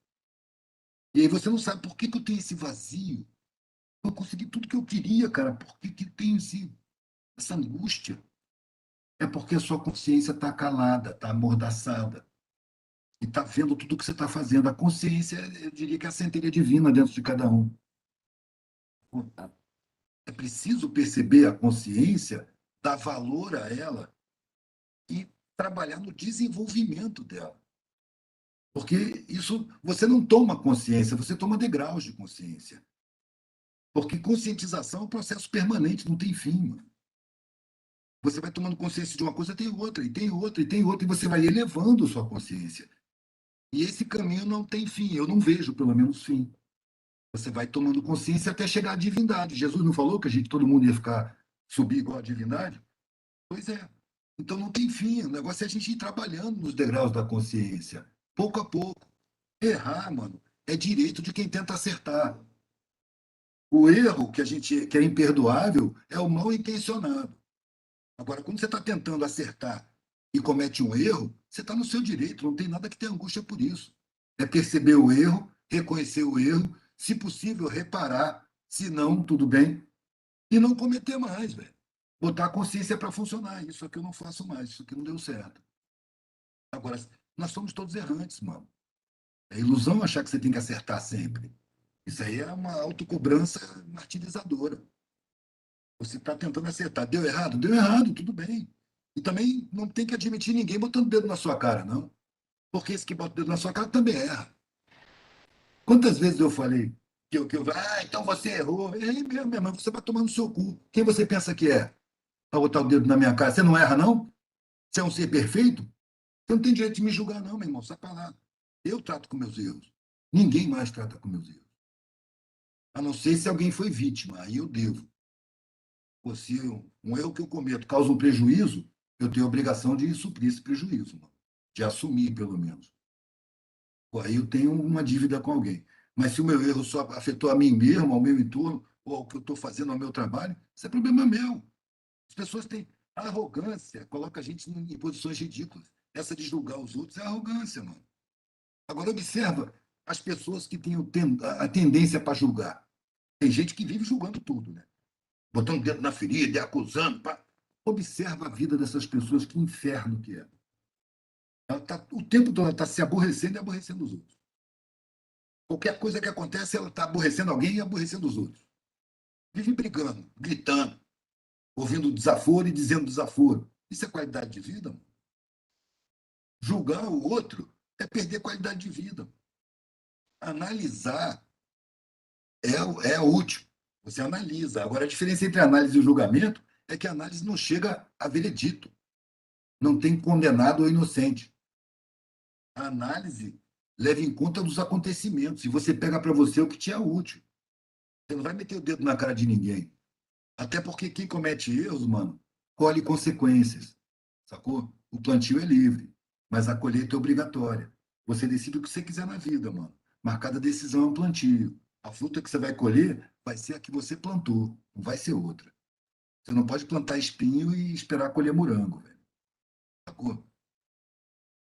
Speaker 1: E aí você não sabe por que que eu tenho esse vazio. Eu consegui tudo que eu queria, cara. Por que que tem essa angústia? É porque a sua consciência está calada, está amordaçada. E está vendo tudo o que você está fazendo. A consciência, eu diria que é a centelha divina dentro de cada um. É preciso perceber a consciência, dar valor a ela e trabalhar no desenvolvimento dela. Porque isso, você não toma consciência, você toma degraus de consciência. Porque conscientização é um processo permanente, não tem fim. Mano. Você vai tomando consciência de uma coisa, tem outra, e tem outra, e tem outra, e você vai elevando sua consciência. E esse caminho não tem fim, eu não vejo, pelo menos, fim. Você vai tomando consciência até chegar à divindade. Jesus não falou que todo mundo ia ficar, subir igual a divindade? Pois é. Então não tem fim. O negócio é a gente ir trabalhando nos degraus da consciência, pouco a pouco. Errar, mano, é direito de quem tenta acertar. O erro que é imperdoável é o mal intencionado. Agora, quando você está tentando acertar e comete um erro, você está no seu direito, não tem nada que ter angústia por isso. É perceber o erro, reconhecer o erro, se possível, reparar, se não, tudo bem, e não cometer mais, velho. Botar a consciência para funcionar. Isso aqui eu não faço mais, isso aqui não deu certo. Agora, nós somos todos errantes, mano. É ilusão achar que você tem que acertar sempre. Isso aí é uma autocobrança martirizadora. Você está tentando acertar. Deu errado? Deu errado, tudo bem. E também não tem que admitir ninguém botando o dedo na sua cara, não. Porque esse que bota o dedo na sua cara também erra. Quantas vezes eu falei então você errou. Errei mesmo, minha irmã, você vai tomar no seu cu. Quem você pensa que é para botar o dedo na minha cara? Você não erra, não? Você é um ser perfeito? Você não tem direito de me julgar, não, meu irmão. Sai para lá. Eu trato com meus erros. Ninguém mais trata com meus erros. A não ser se alguém foi vítima. Aí eu devo. Ou se um erro que eu cometo causa um prejuízo, eu tenho a obrigação de suprir esse prejuízo, mano. De assumir, pelo menos. Pô, aí eu tenho uma dívida com alguém. Mas se o meu erro só afetou a mim mesmo, ao meu entorno, ou ao que eu estou fazendo ao meu trabalho, isso é problema meu. As pessoas têm arrogância, coloca a gente em posições ridículas. Essa de julgar os outros é arrogância, mano. Agora observa as pessoas que têm a tendência para julgar. Tem gente que vive julgando tudo, né? Botando o dedo na ferida, e acusando. Pá. Observa a vida dessas pessoas, que inferno que é. Ela tá, o tempo todo ela está se aborrecendo e aborrecendo os outros. Qualquer coisa que acontece, ela está aborrecendo alguém e aborrecendo os outros. Vive brigando, gritando, ouvindo desaforo e dizendo desaforo. Isso é qualidade de vida? Mano? Julgar o outro é perder qualidade de vida. Analisar é útil. Você analisa. Agora, a diferença entre análise e julgamento é que a análise não chega a veredito. Não tem condenado ou inocente. A análise leva em conta dos acontecimentos e você pega para você o que te é útil. Você não vai meter o dedo na cara de ninguém. Até porque quem comete erros, mano, colhe consequências. Sacou? O plantio é livre, mas a colheita é obrigatória. Você decide o que você quiser na vida, mano. Mas cada decisão é um plantio. A fruta que você vai colher vai ser a que você plantou, não vai ser outra. Você não pode plantar espinho e esperar colher morango, velho. Sacou?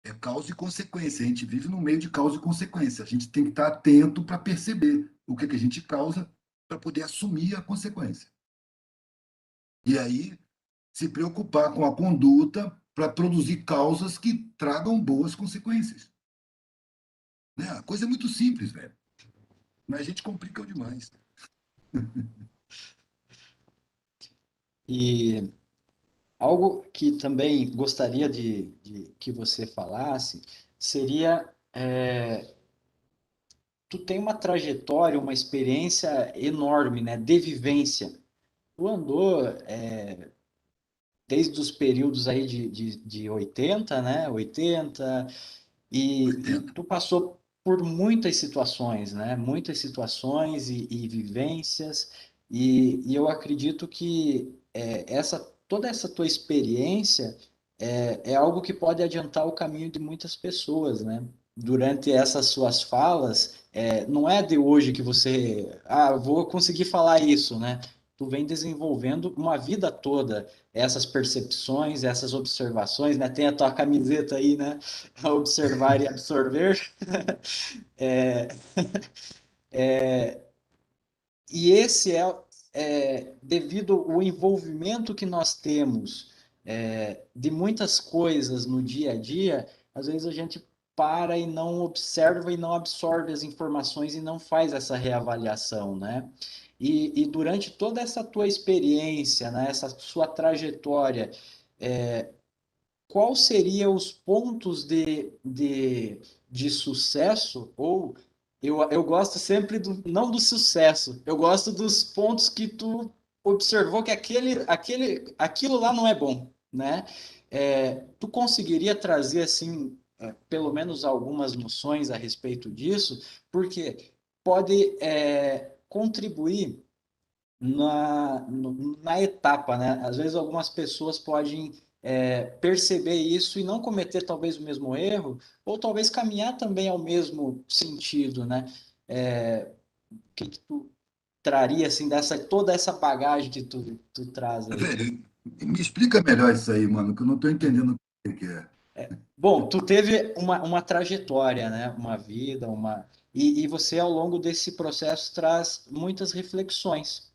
Speaker 1: É causa e consequência. A gente vive no meio de causa e consequência. A gente tem que estar atento para perceber o que a gente causa para poder assumir a consequência. E aí se preocupar com a conduta para produzir causas que tragam boas consequências. Né? A coisa é muito simples, velho. Mas a gente complica demais.
Speaker 2: E algo que também gostaria de que você falasse seria, tu tem uma trajetória, uma experiência enorme, né, de vivência. Tu andou, desde os períodos aí de 80, né, 80, e
Speaker 1: 80.
Speaker 2: tu passou por muitas situações, né, muitas situações e vivências, E eu acredito que toda essa tua experiência é algo que pode adiantar o caminho de muitas pessoas, né? Durante essas suas falas, não é de hoje que você, vou conseguir falar isso, né? Tu vem desenvolvendo uma vida toda essas percepções, essas observações, né? Tem a tua camiseta aí, né? Observar e absorver. É, e esse devido ao envolvimento que nós temos de muitas coisas no dia a dia, às vezes a gente para e não observa e não absorve as informações e não faz essa reavaliação, né? E durante toda essa tua experiência, né, essa sua trajetória, qual seriam os pontos de sucesso? Ou eu gosto sempre não do sucesso, eu gosto dos pontos que tu observou que aquilo lá não é bom, né? Tu conseguiria trazer, assim, pelo menos algumas noções a respeito disso, porque pode contribuir na etapa, né? Às vezes algumas pessoas podem perceber isso e não cometer talvez o mesmo erro, ou talvez caminhar também ao mesmo sentido, né? O que que tu traria assim toda essa bagagem que tu traz aí?
Speaker 1: Velho, me explica melhor isso aí, mano, que eu não estou entendendo o que é.
Speaker 2: Bom, tu teve uma trajetória, né? Uma vida, e você ao longo desse processo traz muitas reflexões.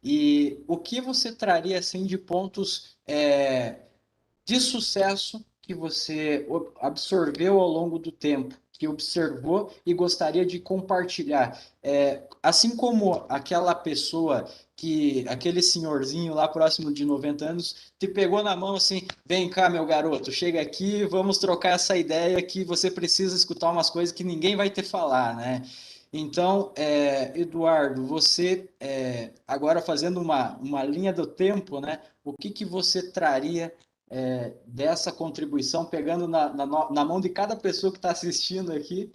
Speaker 2: E o que você traria assim de pontos de sucesso que você absorveu ao longo do tempo, que observou e gostaria de compartilhar? Assim como aquela pessoa aquele senhorzinho lá próximo de 90 anos, te pegou na mão assim, vem cá, meu garoto, chega aqui, vamos trocar essa ideia que você precisa escutar umas coisas que ninguém vai te falar, né? Então, Eduardo, você, agora fazendo uma linha do tempo, né? O que você traria dessa contribuição, pegando na mão de cada pessoa que está assistindo aqui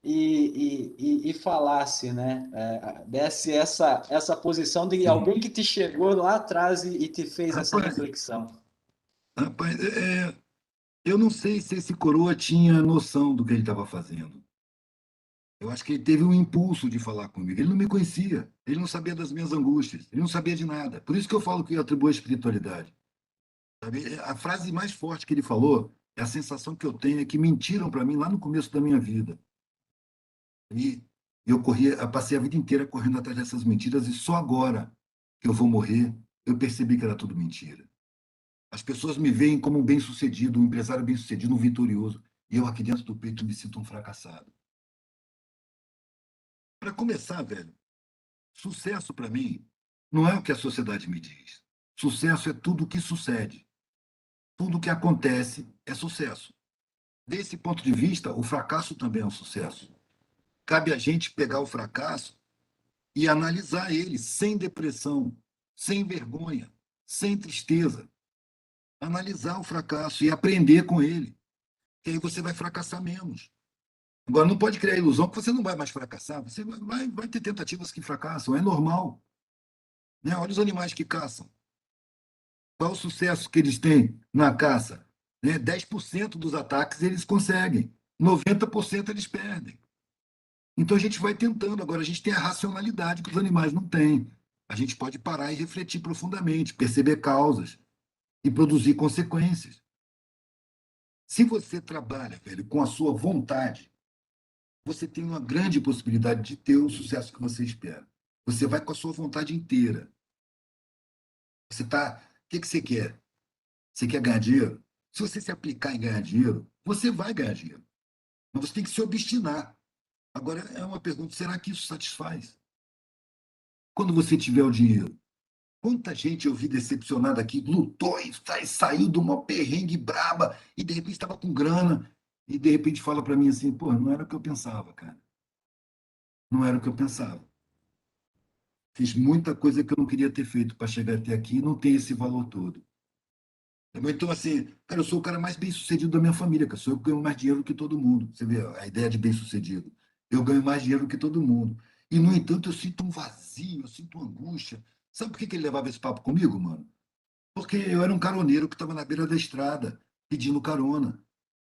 Speaker 2: e falasse, né? Desse essa posição de
Speaker 1: Sim.
Speaker 2: alguém que te chegou lá atrás e te fez essa
Speaker 1: Rapaz,
Speaker 2: reflexão.
Speaker 1: rapaz, eu não sei se esse coroa tinha noção do que ele estava fazendo. Eu acho que ele teve um impulso de falar comigo. Ele não me conhecia, ele não sabia das minhas angústias, ele não sabia de nada. Por isso que eu falo que eu atribuo a espiritualidade. Sabe? A frase mais forte que ele falou é a sensação que eu tenho é que mentiram para mim lá no começo da minha vida. E eu passei a vida inteira correndo atrás dessas mentiras e só agora que eu vou morrer, eu percebi que era tudo mentira. As pessoas me veem como um bem-sucedido, um empresário bem-sucedido, um vitorioso, e eu aqui dentro do peito me sinto um fracassado. Para começar, velho, sucesso para mim não é o que a sociedade me diz. Sucesso é tudo o que sucede. Tudo o que acontece é sucesso. Desse ponto de vista, o fracasso também é um sucesso. Cabe a gente pegar o fracasso e analisar ele sem depressão, sem vergonha, sem tristeza. Analisar o fracasso e aprender com ele. Que aí você vai fracassar menos. Agora, não pode criar a ilusão que você não vai mais fracassar. Você vai ter tentativas que fracassam, é normal. Né? Olha os animais que caçam. Qual o sucesso que eles têm na caça? Né? 10% dos ataques eles conseguem, 90% eles perdem. Então a gente vai tentando. Agora a gente tem a racionalidade que os animais não têm. A gente pode parar e refletir profundamente, perceber causas e produzir consequências. Se você trabalha, velho, com a sua vontade, você tem uma grande possibilidade de ter o sucesso que você espera. Você vai com a sua vontade inteira. Você tá, o que você quer? Você quer ganhar dinheiro? Se você se aplicar em ganhar dinheiro, você vai ganhar dinheiro. Mas você tem que se obstinar. Agora é uma pergunta: será que isso satisfaz? Quando você tiver o dinheiro, quanta gente eu vi decepcionada aqui, lutou e saiu de uma perrengue braba e de repente estava com grana e de repente fala para mim assim: pô, não era o que eu pensava, cara. Não era o que eu pensava. Fiz muita coisa que eu não queria ter feito para chegar até aqui e não tem esse valor todo. Então, assim, cara, eu sou o cara mais bem-sucedido da minha família, que sou eu que ganho mais dinheiro que todo mundo. Você vê a ideia de bem-sucedido. Eu ganho mais dinheiro que todo mundo. E, no entanto, eu sinto um vazio, eu sinto uma angústia. Sabe por que que ele levava esse papo comigo, mano? Porque eu era um caroneiro que estava na beira da estrada, pedindo carona.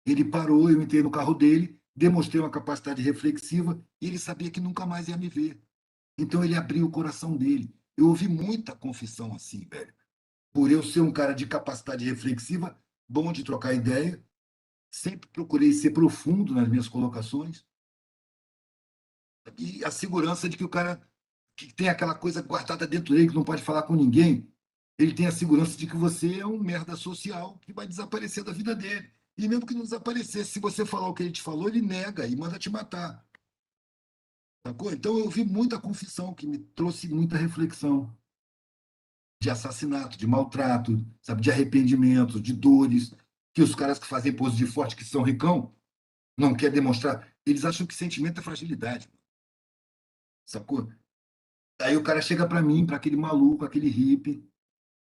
Speaker 1: Ele parou, eu entrei no carro dele, demonstrei uma capacidade reflexiva e ele sabia que nunca mais ia me ver. Então ele abriu o coração dele. Eu ouvi muita confissão assim, velho. Por eu ser um cara de capacidade reflexiva, bom de trocar ideia, sempre procurei ser profundo nas minhas colocações e a segurança de que o cara que tem aquela coisa guardada dentro dele que não pode falar com ninguém, ele tem a segurança de que você é um merda social que vai desaparecer da vida dele. E mesmo que não desaparecesse, se você falar o que ele te falou, ele nega e manda te matar. Sacou? Então eu vi muita confissão que me trouxe muita reflexão de assassinato, de maltrato, sabe, de arrependimento, de dores, que os caras que fazem pose de forte, que são ricão, não quer demonstrar. Eles acham que sentimento é fragilidade, sacou? Aí o cara chega para mim, para aquele maluco, aquele hippie,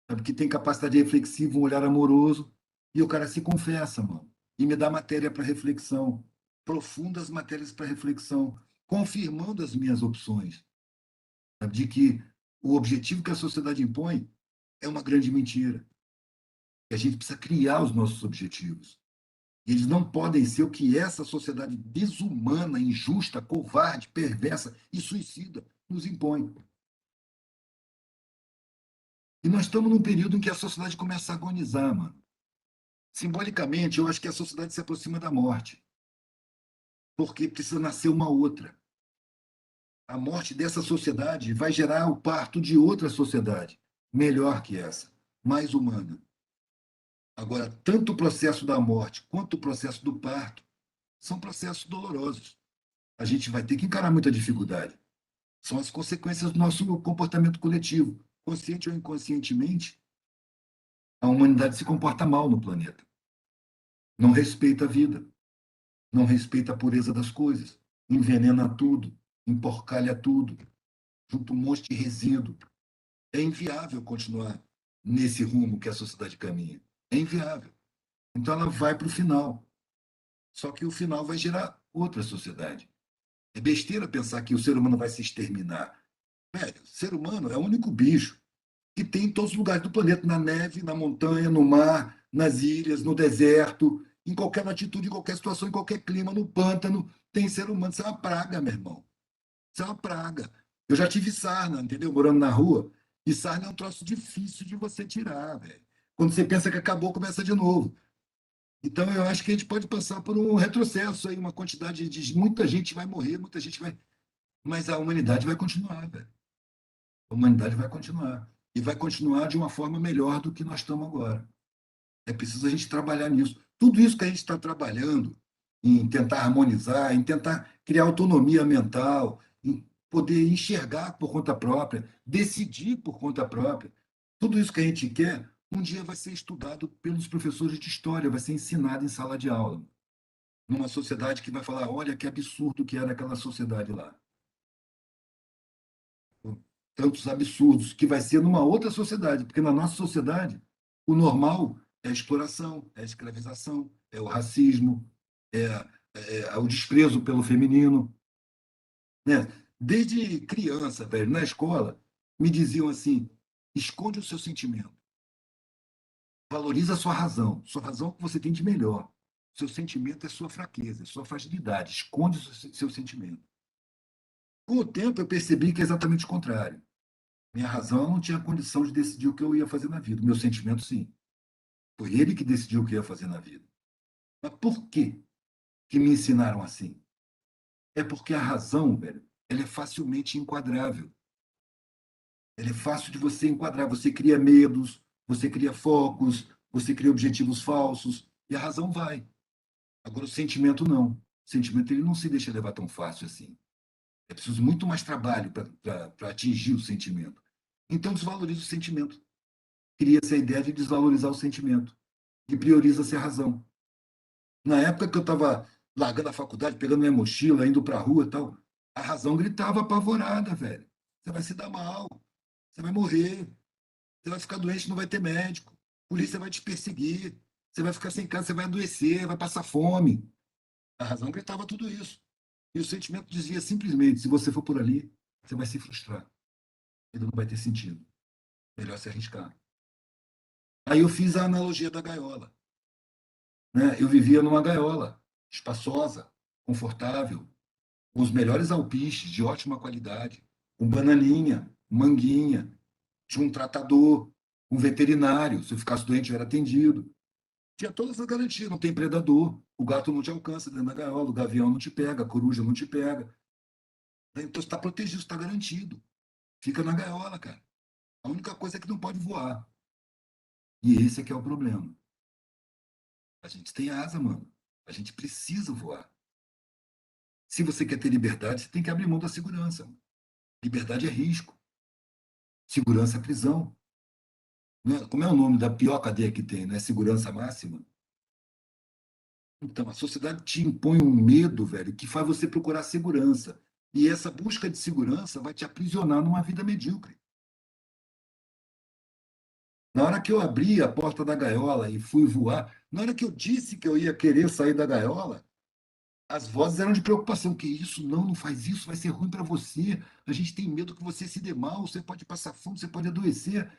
Speaker 1: sabe, que tem capacidade reflexiva, um olhar amoroso, e o cara se confessa, mano, e me dá matéria para reflexão, profundas matérias para reflexão, confirmando as minhas opções, sabe, de que o objetivo que a sociedade impõe é uma grande mentira. E a gente precisa criar os nossos objetivos. E eles não podem ser o que essa sociedade desumana, injusta, covarde, perversa e suicida nos impõe. E nós estamos num período em que a sociedade começa a agonizar, mano. Simbolicamente, eu acho que a sociedade se aproxima da morte, porque precisa nascer uma outra. A morte dessa sociedade vai gerar o parto de outra sociedade, melhor que essa, mais humana. Agora, tanto o processo da morte quanto o processo do parto são processos dolorosos. A gente vai ter que encarar muita dificuldade. São as consequências do nosso comportamento coletivo. Consciente ou inconscientemente, a humanidade se comporta mal no planeta. Não respeita a vida, não respeita a pureza das coisas, envenena tudo, emporcalha tudo, junta um monte de resíduo. É inviável continuar nesse rumo que a sociedade caminha. É inviável. Então ela vai para o final. Só que o final vai gerar outra sociedade. É besteira pensar que o ser humano vai se exterminar. Velho, o ser humano é o único bicho que tem em todos os lugares do planeta, na neve, na montanha, no mar, nas ilhas, no deserto, em qualquer latitude, em qualquer situação, em qualquer clima, no pântano, tem ser humano. Isso é uma praga, meu irmão. Isso é uma praga. Eu já tive sarna, entendeu? Morando na rua. E sarna é um troço difícil de você tirar, velho. Quando você pensa que acabou, começa de novo. Então, eu acho que a gente pode passar por um retrocesso aí, uma quantidade de. Muita gente vai morrer, muita gente vai. Mas a humanidade vai continuar, velho. A humanidade vai continuar. E vai continuar de uma forma melhor do que nós estamos agora. É preciso a gente trabalhar nisso. Tudo isso que a gente está trabalhando, em tentar harmonizar, em tentar criar autonomia mental, em poder enxergar por conta própria, decidir por conta própria, tudo isso que a gente quer, um dia vai ser estudado pelos professores de história, vai ser ensinado em sala de aula, numa sociedade que vai falar: olha que absurdo que era aquela sociedade lá. Tantos absurdos, que vai ser numa outra sociedade, porque na nossa sociedade o normal é a exploração, é a escravização, é o racismo, é, é o desprezo pelo feminino. Né? Desde criança, velho, na escola, me diziam assim: esconde o seu sentimento, valoriza a sua razão é o que você tem de melhor. Seu sentimento é sua fraqueza, é sua fragilidade, esconde o seu sentimento. Com o tempo, eu percebi que é exatamente o contrário. Minha razão não tinha condição de decidir o que eu ia fazer na vida. Meu sentimento, sim. Foi ele que decidiu o que ia fazer na vida. Mas por que que me ensinaram assim? É porque a razão, velho, ela é facilmente enquadrável. Ela é fácil de você enquadrar. Você cria medos, você cria focos, você cria objetivos falsos, e a razão vai. Agora, o sentimento não. O sentimento ele não se deixa levar tão fácil assim. É preciso muito mais trabalho para atingir o sentimento. Então, desvaloriza o sentimento. Cria-se a ideia de desvalorizar o sentimento e prioriza-se a razão. Na época que eu estava largando a faculdade, pegando minha mochila, indo para a rua e tal, a razão gritava apavorada, velho. Você vai se dar mal, você vai morrer, você vai ficar doente, não vai ter médico, a polícia vai te perseguir, você vai ficar sem casa, você vai adoecer, vai passar fome. A razão gritava tudo isso. E o sentimento dizia simplesmente: se você for por ali, você vai se frustrar. Ele não vai ter sentido. melhor se arriscar. Aí eu fiz a analogia da gaiola, né? Eu vivia numa gaiola, espaçosa, confortável, com os melhores alpistes, de ótima qualidade, com bananinha, manguinha, tinha um tratador, um veterinário, se eu ficasse doente eu era atendido. Tinha todas as garantias, não tem predador, o gato não te alcança dentro da gaiola, o gavião não te pega, a coruja não te pega. Então você está protegido, está garantido. Fica na gaiola, cara. A única coisa é que não pode voar. E esse é que é o problema. A gente tem asa, mano. A gente precisa voar. Se você quer ter liberdade, você tem que abrir mão da segurança. Mano. Liberdade é risco. Segurança é prisão. Como é o nome da pior cadeia que tem? Não é segurança máxima? Então, a sociedade te impõe um medo, velho, que faz você procurar segurança. E essa busca de segurança vai te aprisionar numa vida medíocre. Na hora que eu abri a porta da gaiola e fui voar, na hora que eu disse que eu ia querer sair da gaiola, as vozes eram de preocupação. Que isso? Não, não faz isso, vai ser ruim para você. A gente tem medo que você se dê mal, você pode passar fome, você pode adoecer.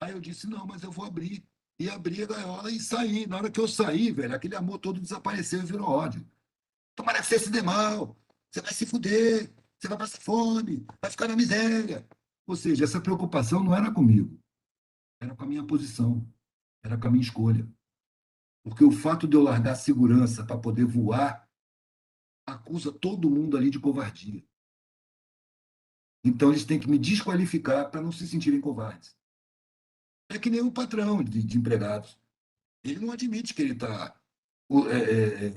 Speaker 1: Aí eu disse, não, mas eu vou abrir. E abri a gaiola e saí. Na hora que eu saí, velho, aquele amor todo desapareceu e virou ódio. Tomara que você se dê mal, você vai se fuder, você vai passar fome, vai ficar na miséria. Ou seja, essa preocupação não era comigo, era com a minha posição, era com a minha escolha. Porque o fato de eu largar a segurança para poder voar acusa todo mundo ali de covardia. Então eles têm que me desqualificar para não se sentirem covardes. É que nem o patrão de empregados. Ele não admite que ele está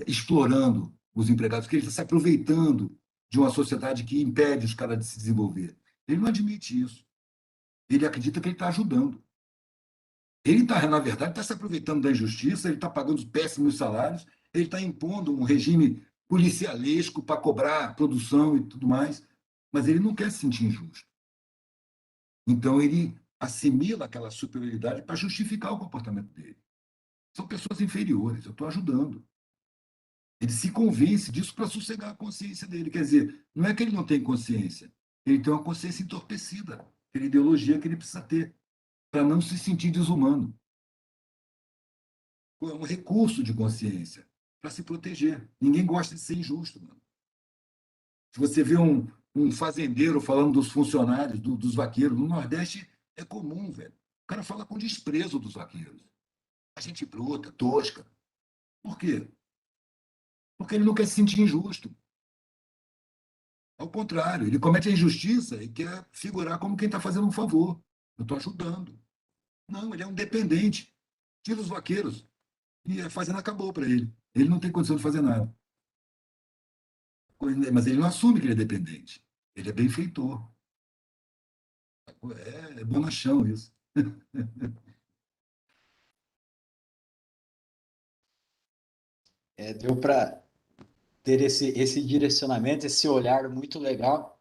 Speaker 1: explorando os empregados, que ele está se aproveitando de uma sociedade que impede os caras de se desenvolver. Ele não admite isso. Ele acredita que ele está ajudando. Ele está, na verdade, está se aproveitando da injustiça, ele está pagando péssimos salários, ele está impondo um regime policialesco para cobrar produção e tudo mais, mas ele não quer se sentir injusto. Então, ele assimila aquela superioridade para justificar o comportamento dele. São pessoas inferiores, eu estou ajudando. Ele se convence disso para sossegar a consciência dele. Quer dizer, não é que ele não tem consciência, ele tem uma consciência entorpecida, aquela ideologia que ele precisa ter, para não se sentir desumano. É um recurso de consciência para se proteger. Ninguém gosta de ser injusto, mano. Se você vê um fazendeiro falando dos funcionários, dos vaqueiros, no Nordeste é comum, velho. O cara fala com desprezo dos vaqueiros. A gente bruta, tosca. Por quê? Porque ele não quer se sentir injusto. Ao contrário, ele comete a injustiça e quer figurar como quem está fazendo um favor. Eu estou ajudando. Não, ele é um dependente. Tira os vaqueiros. E a fazenda acabou para ele. Ele não tem condição de fazer nada. Mas ele não assume que ele é dependente. Ele é benfeitor. É bonachão isso.
Speaker 2: Deu para ter esse direcionamento, esse olhar muito legal.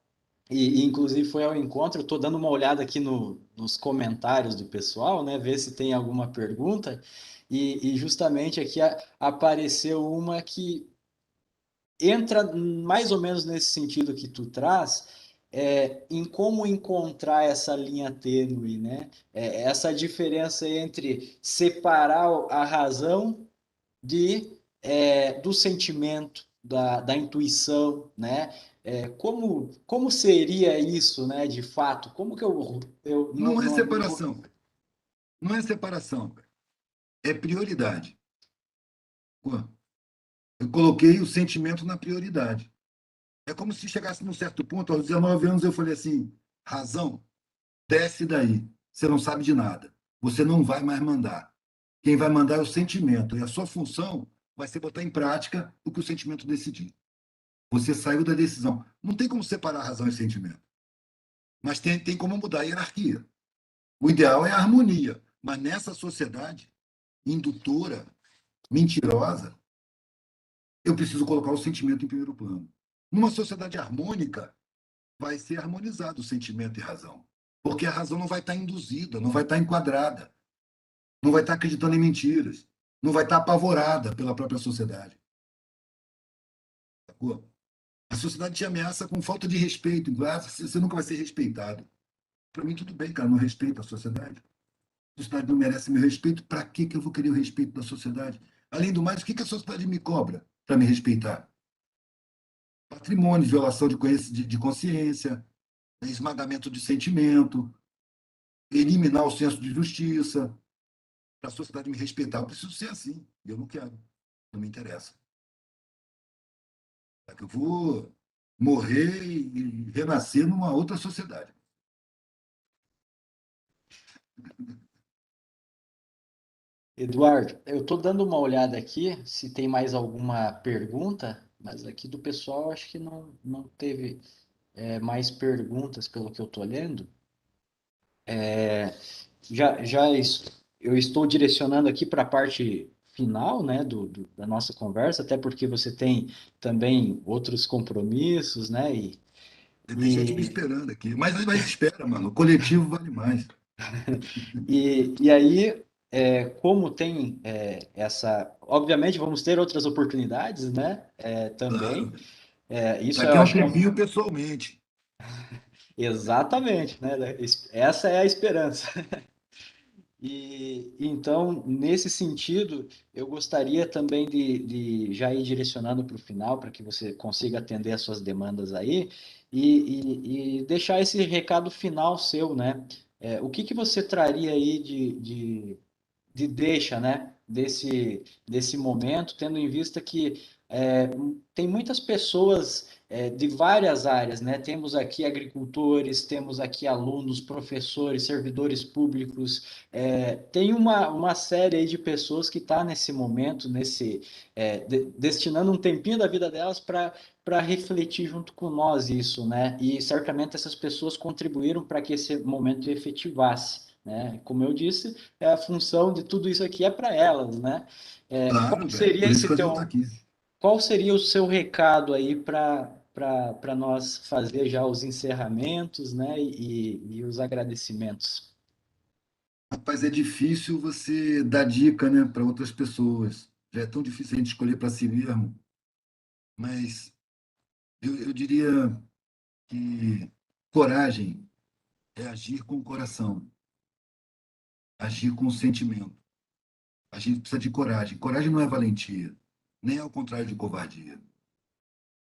Speaker 2: Inclusive foi ao encontro, estou dando uma olhada aqui nos comentários do pessoal, né, ver se tem alguma pergunta, e justamente aqui apareceu uma que entra mais ou menos nesse sentido que tu traz, em como encontrar essa linha tênue, né? Essa diferença entre separar a razão do sentimento, da intuição, né? Como seria isso, né, de fato? Como que eu
Speaker 1: Não é separação. Não é separação. É prioridade. Eu coloquei o sentimento na prioridade. É como se chegasse num certo ponto, aos 19 anos, eu falei assim: razão, desce daí. Você não sabe de nada. Você não vai mais mandar. Quem vai mandar é o sentimento. E a sua função vai ser botar em prática o que o sentimento decidir. Você saiu da decisão. Não tem como separar razão e sentimento. Mas tem como mudar a hierarquia. O ideal é a harmonia. Mas nessa sociedade indutora, mentirosa, eu preciso colocar o sentimento em primeiro plano. Numa sociedade harmônica, vai ser harmonizado o sentimento e razão. Porque a razão não vai estar induzida, não vai estar enquadrada, não vai estar acreditando em mentiras, não vai estar apavorada pela própria sociedade. Sacou? A sociedade te ameaça com falta de respeito. Você nunca vai ser respeitado. Para mim, tudo bem, cara, não respeito a sociedade. A sociedade não merece meu respeito, para que que eu vou querer o respeito da sociedade? Além do mais, o que que a sociedade me cobra para me respeitar? Patrimônio, violação de consciência, esmagamento de sentimento, eliminar o senso de justiça. Para a sociedade me respeitar, eu preciso ser assim. E eu não quero, não me interessa. É que eu vou morrer e renascer numa outra sociedade.
Speaker 2: Eduardo, eu estou dando uma olhada aqui se tem mais alguma pergunta, mas aqui do pessoal acho que não teve mais perguntas pelo que eu estou lendo. Eu estou direcionando aqui para a parte final, né, da nossa conversa, até porque você tem também outros compromissos, né,
Speaker 1: Tem gente me
Speaker 2: e,
Speaker 1: esperando aqui. Mas espera, mano. O coletivo vale mais.
Speaker 2: e aí, como tem obviamente vamos ter outras oportunidades, né, também,
Speaker 1: Claro.
Speaker 2: isso eu
Speaker 1: Daqui a um
Speaker 2: acho que é
Speaker 1: tempinho, pessoalmente.
Speaker 2: exatamente, né, essa é a esperança. Então, nesse sentido, eu gostaria também de já ir direcionando para o final, para que você consiga atender as suas demandas aí, e deixar esse recado final seu, né? O que que você traria aí de deixa, né, desse momento, tendo em vista que tem muitas pessoas de várias áreas, né? Temos aqui agricultores, temos aqui alunos, professores, servidores públicos, tem uma série aí de pessoas que está nesse momento, destinando um tempinho da vida delas para refletir junto com nós isso, né? E certamente essas pessoas contribuíram para que esse momento efetivasse, né? Como eu disse, a função de tudo isso aqui é para elas, né?
Speaker 1: Claro, velho. Por isso que a gente está aqui.
Speaker 2: Qual seria o seu recado aí para nós fazer já os encerramentos, né? E os agradecimentos?
Speaker 1: Rapaz, é difícil você dar dica, né, para outras pessoas. Já é tão difícil a gente escolher para si mesmo. Mas eu diria que coragem é agir com o coração, agir com o sentimento. A gente precisa de coragem. Coragem não é valentia, nem é o contrário de covardia.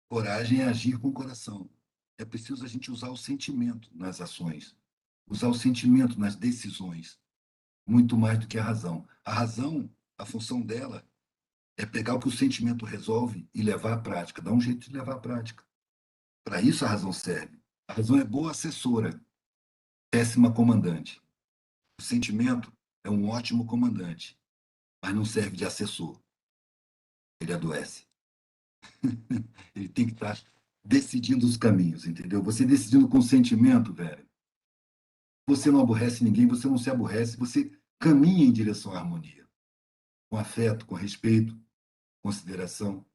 Speaker 1: Coragem é agir com o coração. É preciso a gente usar o sentimento nas ações, usar o sentimento nas decisões, muito mais do que a razão. A razão, a função dela é pegar o que o sentimento resolve e levar à prática, dar um jeito de levar à prática. Para isso a razão serve. A razão é boa assessora, péssima comandante. O sentimento é um ótimo comandante, mas não serve de assessor. Ele adoece. Ele tem que estar decidindo os caminhos, entendeu? Você decidindo com sentimento, velho, você não aborrece ninguém, você não se aborrece, você caminha em direção à harmonia, com afeto, com respeito, consideração,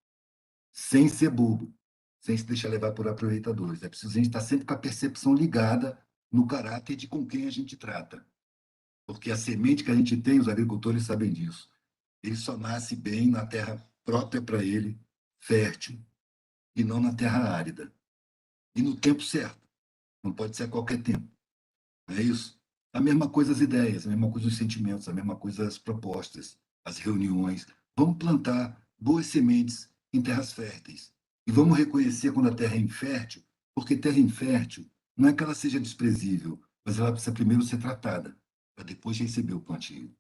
Speaker 1: sem ser bobo, sem se deixar levar por aproveitadores. É preciso a gente estar sempre com a percepção ligada no caráter de com quem a gente trata. Porque a semente que a gente tem, os agricultores sabem disso. Ele só nasce bem na terra própria para ele, fértil, e não na terra árida. E no tempo certo. Não pode ser a qualquer tempo. Não é isso? A mesma coisa as ideias, a mesma coisa os sentimentos, a mesma coisa as propostas, as reuniões. Vamos plantar boas sementes em terras férteis. E vamos reconhecer quando a terra é infértil, porque terra infértil não é que ela seja desprezível, mas ela precisa primeiro ser tratada, para depois receber o plantio.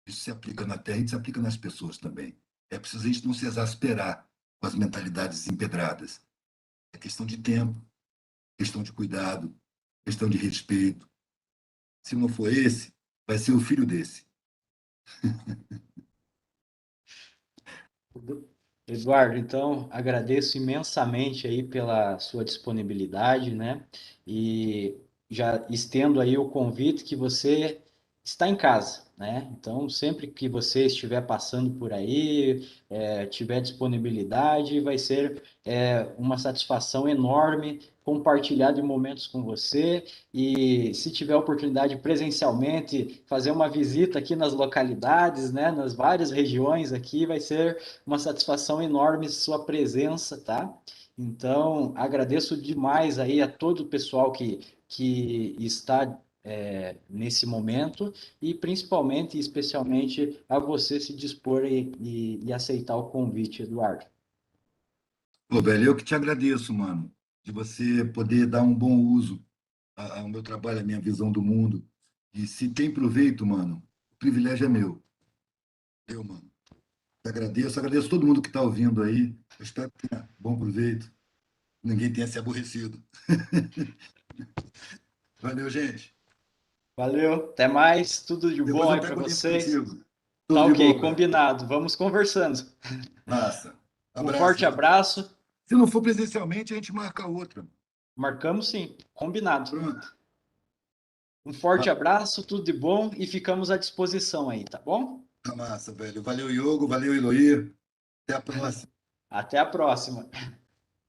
Speaker 1: Isso se aplica na terra e se aplica nas pessoas também. É preciso a gente não se exasperar com as mentalidades empedradas. É questão de tempo, questão de cuidado, questão de respeito. Se não for esse, vai ser o filho desse.
Speaker 2: Eduardo, então agradeço imensamente aí pela sua disponibilidade, né? E já estendo aí o convite que você está em casa, né? Então, sempre que você estiver passando por aí, tiver disponibilidade, vai ser uma satisfação enorme compartilhar de momentos com você e se tiver oportunidade presencialmente fazer uma visita aqui nas localidades, né? Nas várias regiões aqui, vai ser uma satisfação enorme sua presença, tá? Então, agradeço demais aí a todo o pessoal que está nesse momento e principalmente e especialmente a você se dispor e aceitar o convite, Eduardo.
Speaker 1: Pô, velho, eu que te agradeço, mano, de você poder dar um bom uso ao meu trabalho, à minha visão do mundo. E se tem proveito, mano, o privilégio é meu. Eu, mano. Agradeço todo mundo que está ouvindo aí. Eu espero que tenha bom proveito. Ninguém tenha se aborrecido. Valeu, gente.
Speaker 2: Valeu, até mais, tudo de
Speaker 1: Depois
Speaker 2: bom
Speaker 1: eu
Speaker 2: aí para
Speaker 1: pego o link
Speaker 2: vocês.
Speaker 1: contigo.
Speaker 2: Tá
Speaker 1: Tudo de
Speaker 2: ok,
Speaker 1: bom, velho.
Speaker 2: combinado. Vamos conversando.
Speaker 1: Massa.
Speaker 2: Um
Speaker 1: Abraço,
Speaker 2: forte
Speaker 1: irmão.
Speaker 2: abraço.
Speaker 1: Se não for presencialmente, a gente marca outra.
Speaker 2: Marcamos sim, combinado.
Speaker 1: Pronto.
Speaker 2: Um forte abraço, tudo de bom e ficamos à disposição aí, tá bom?
Speaker 1: Tá massa, velho. Valeu, Iogo. Valeu, Eloy. Até a próxima.
Speaker 2: Até a próxima.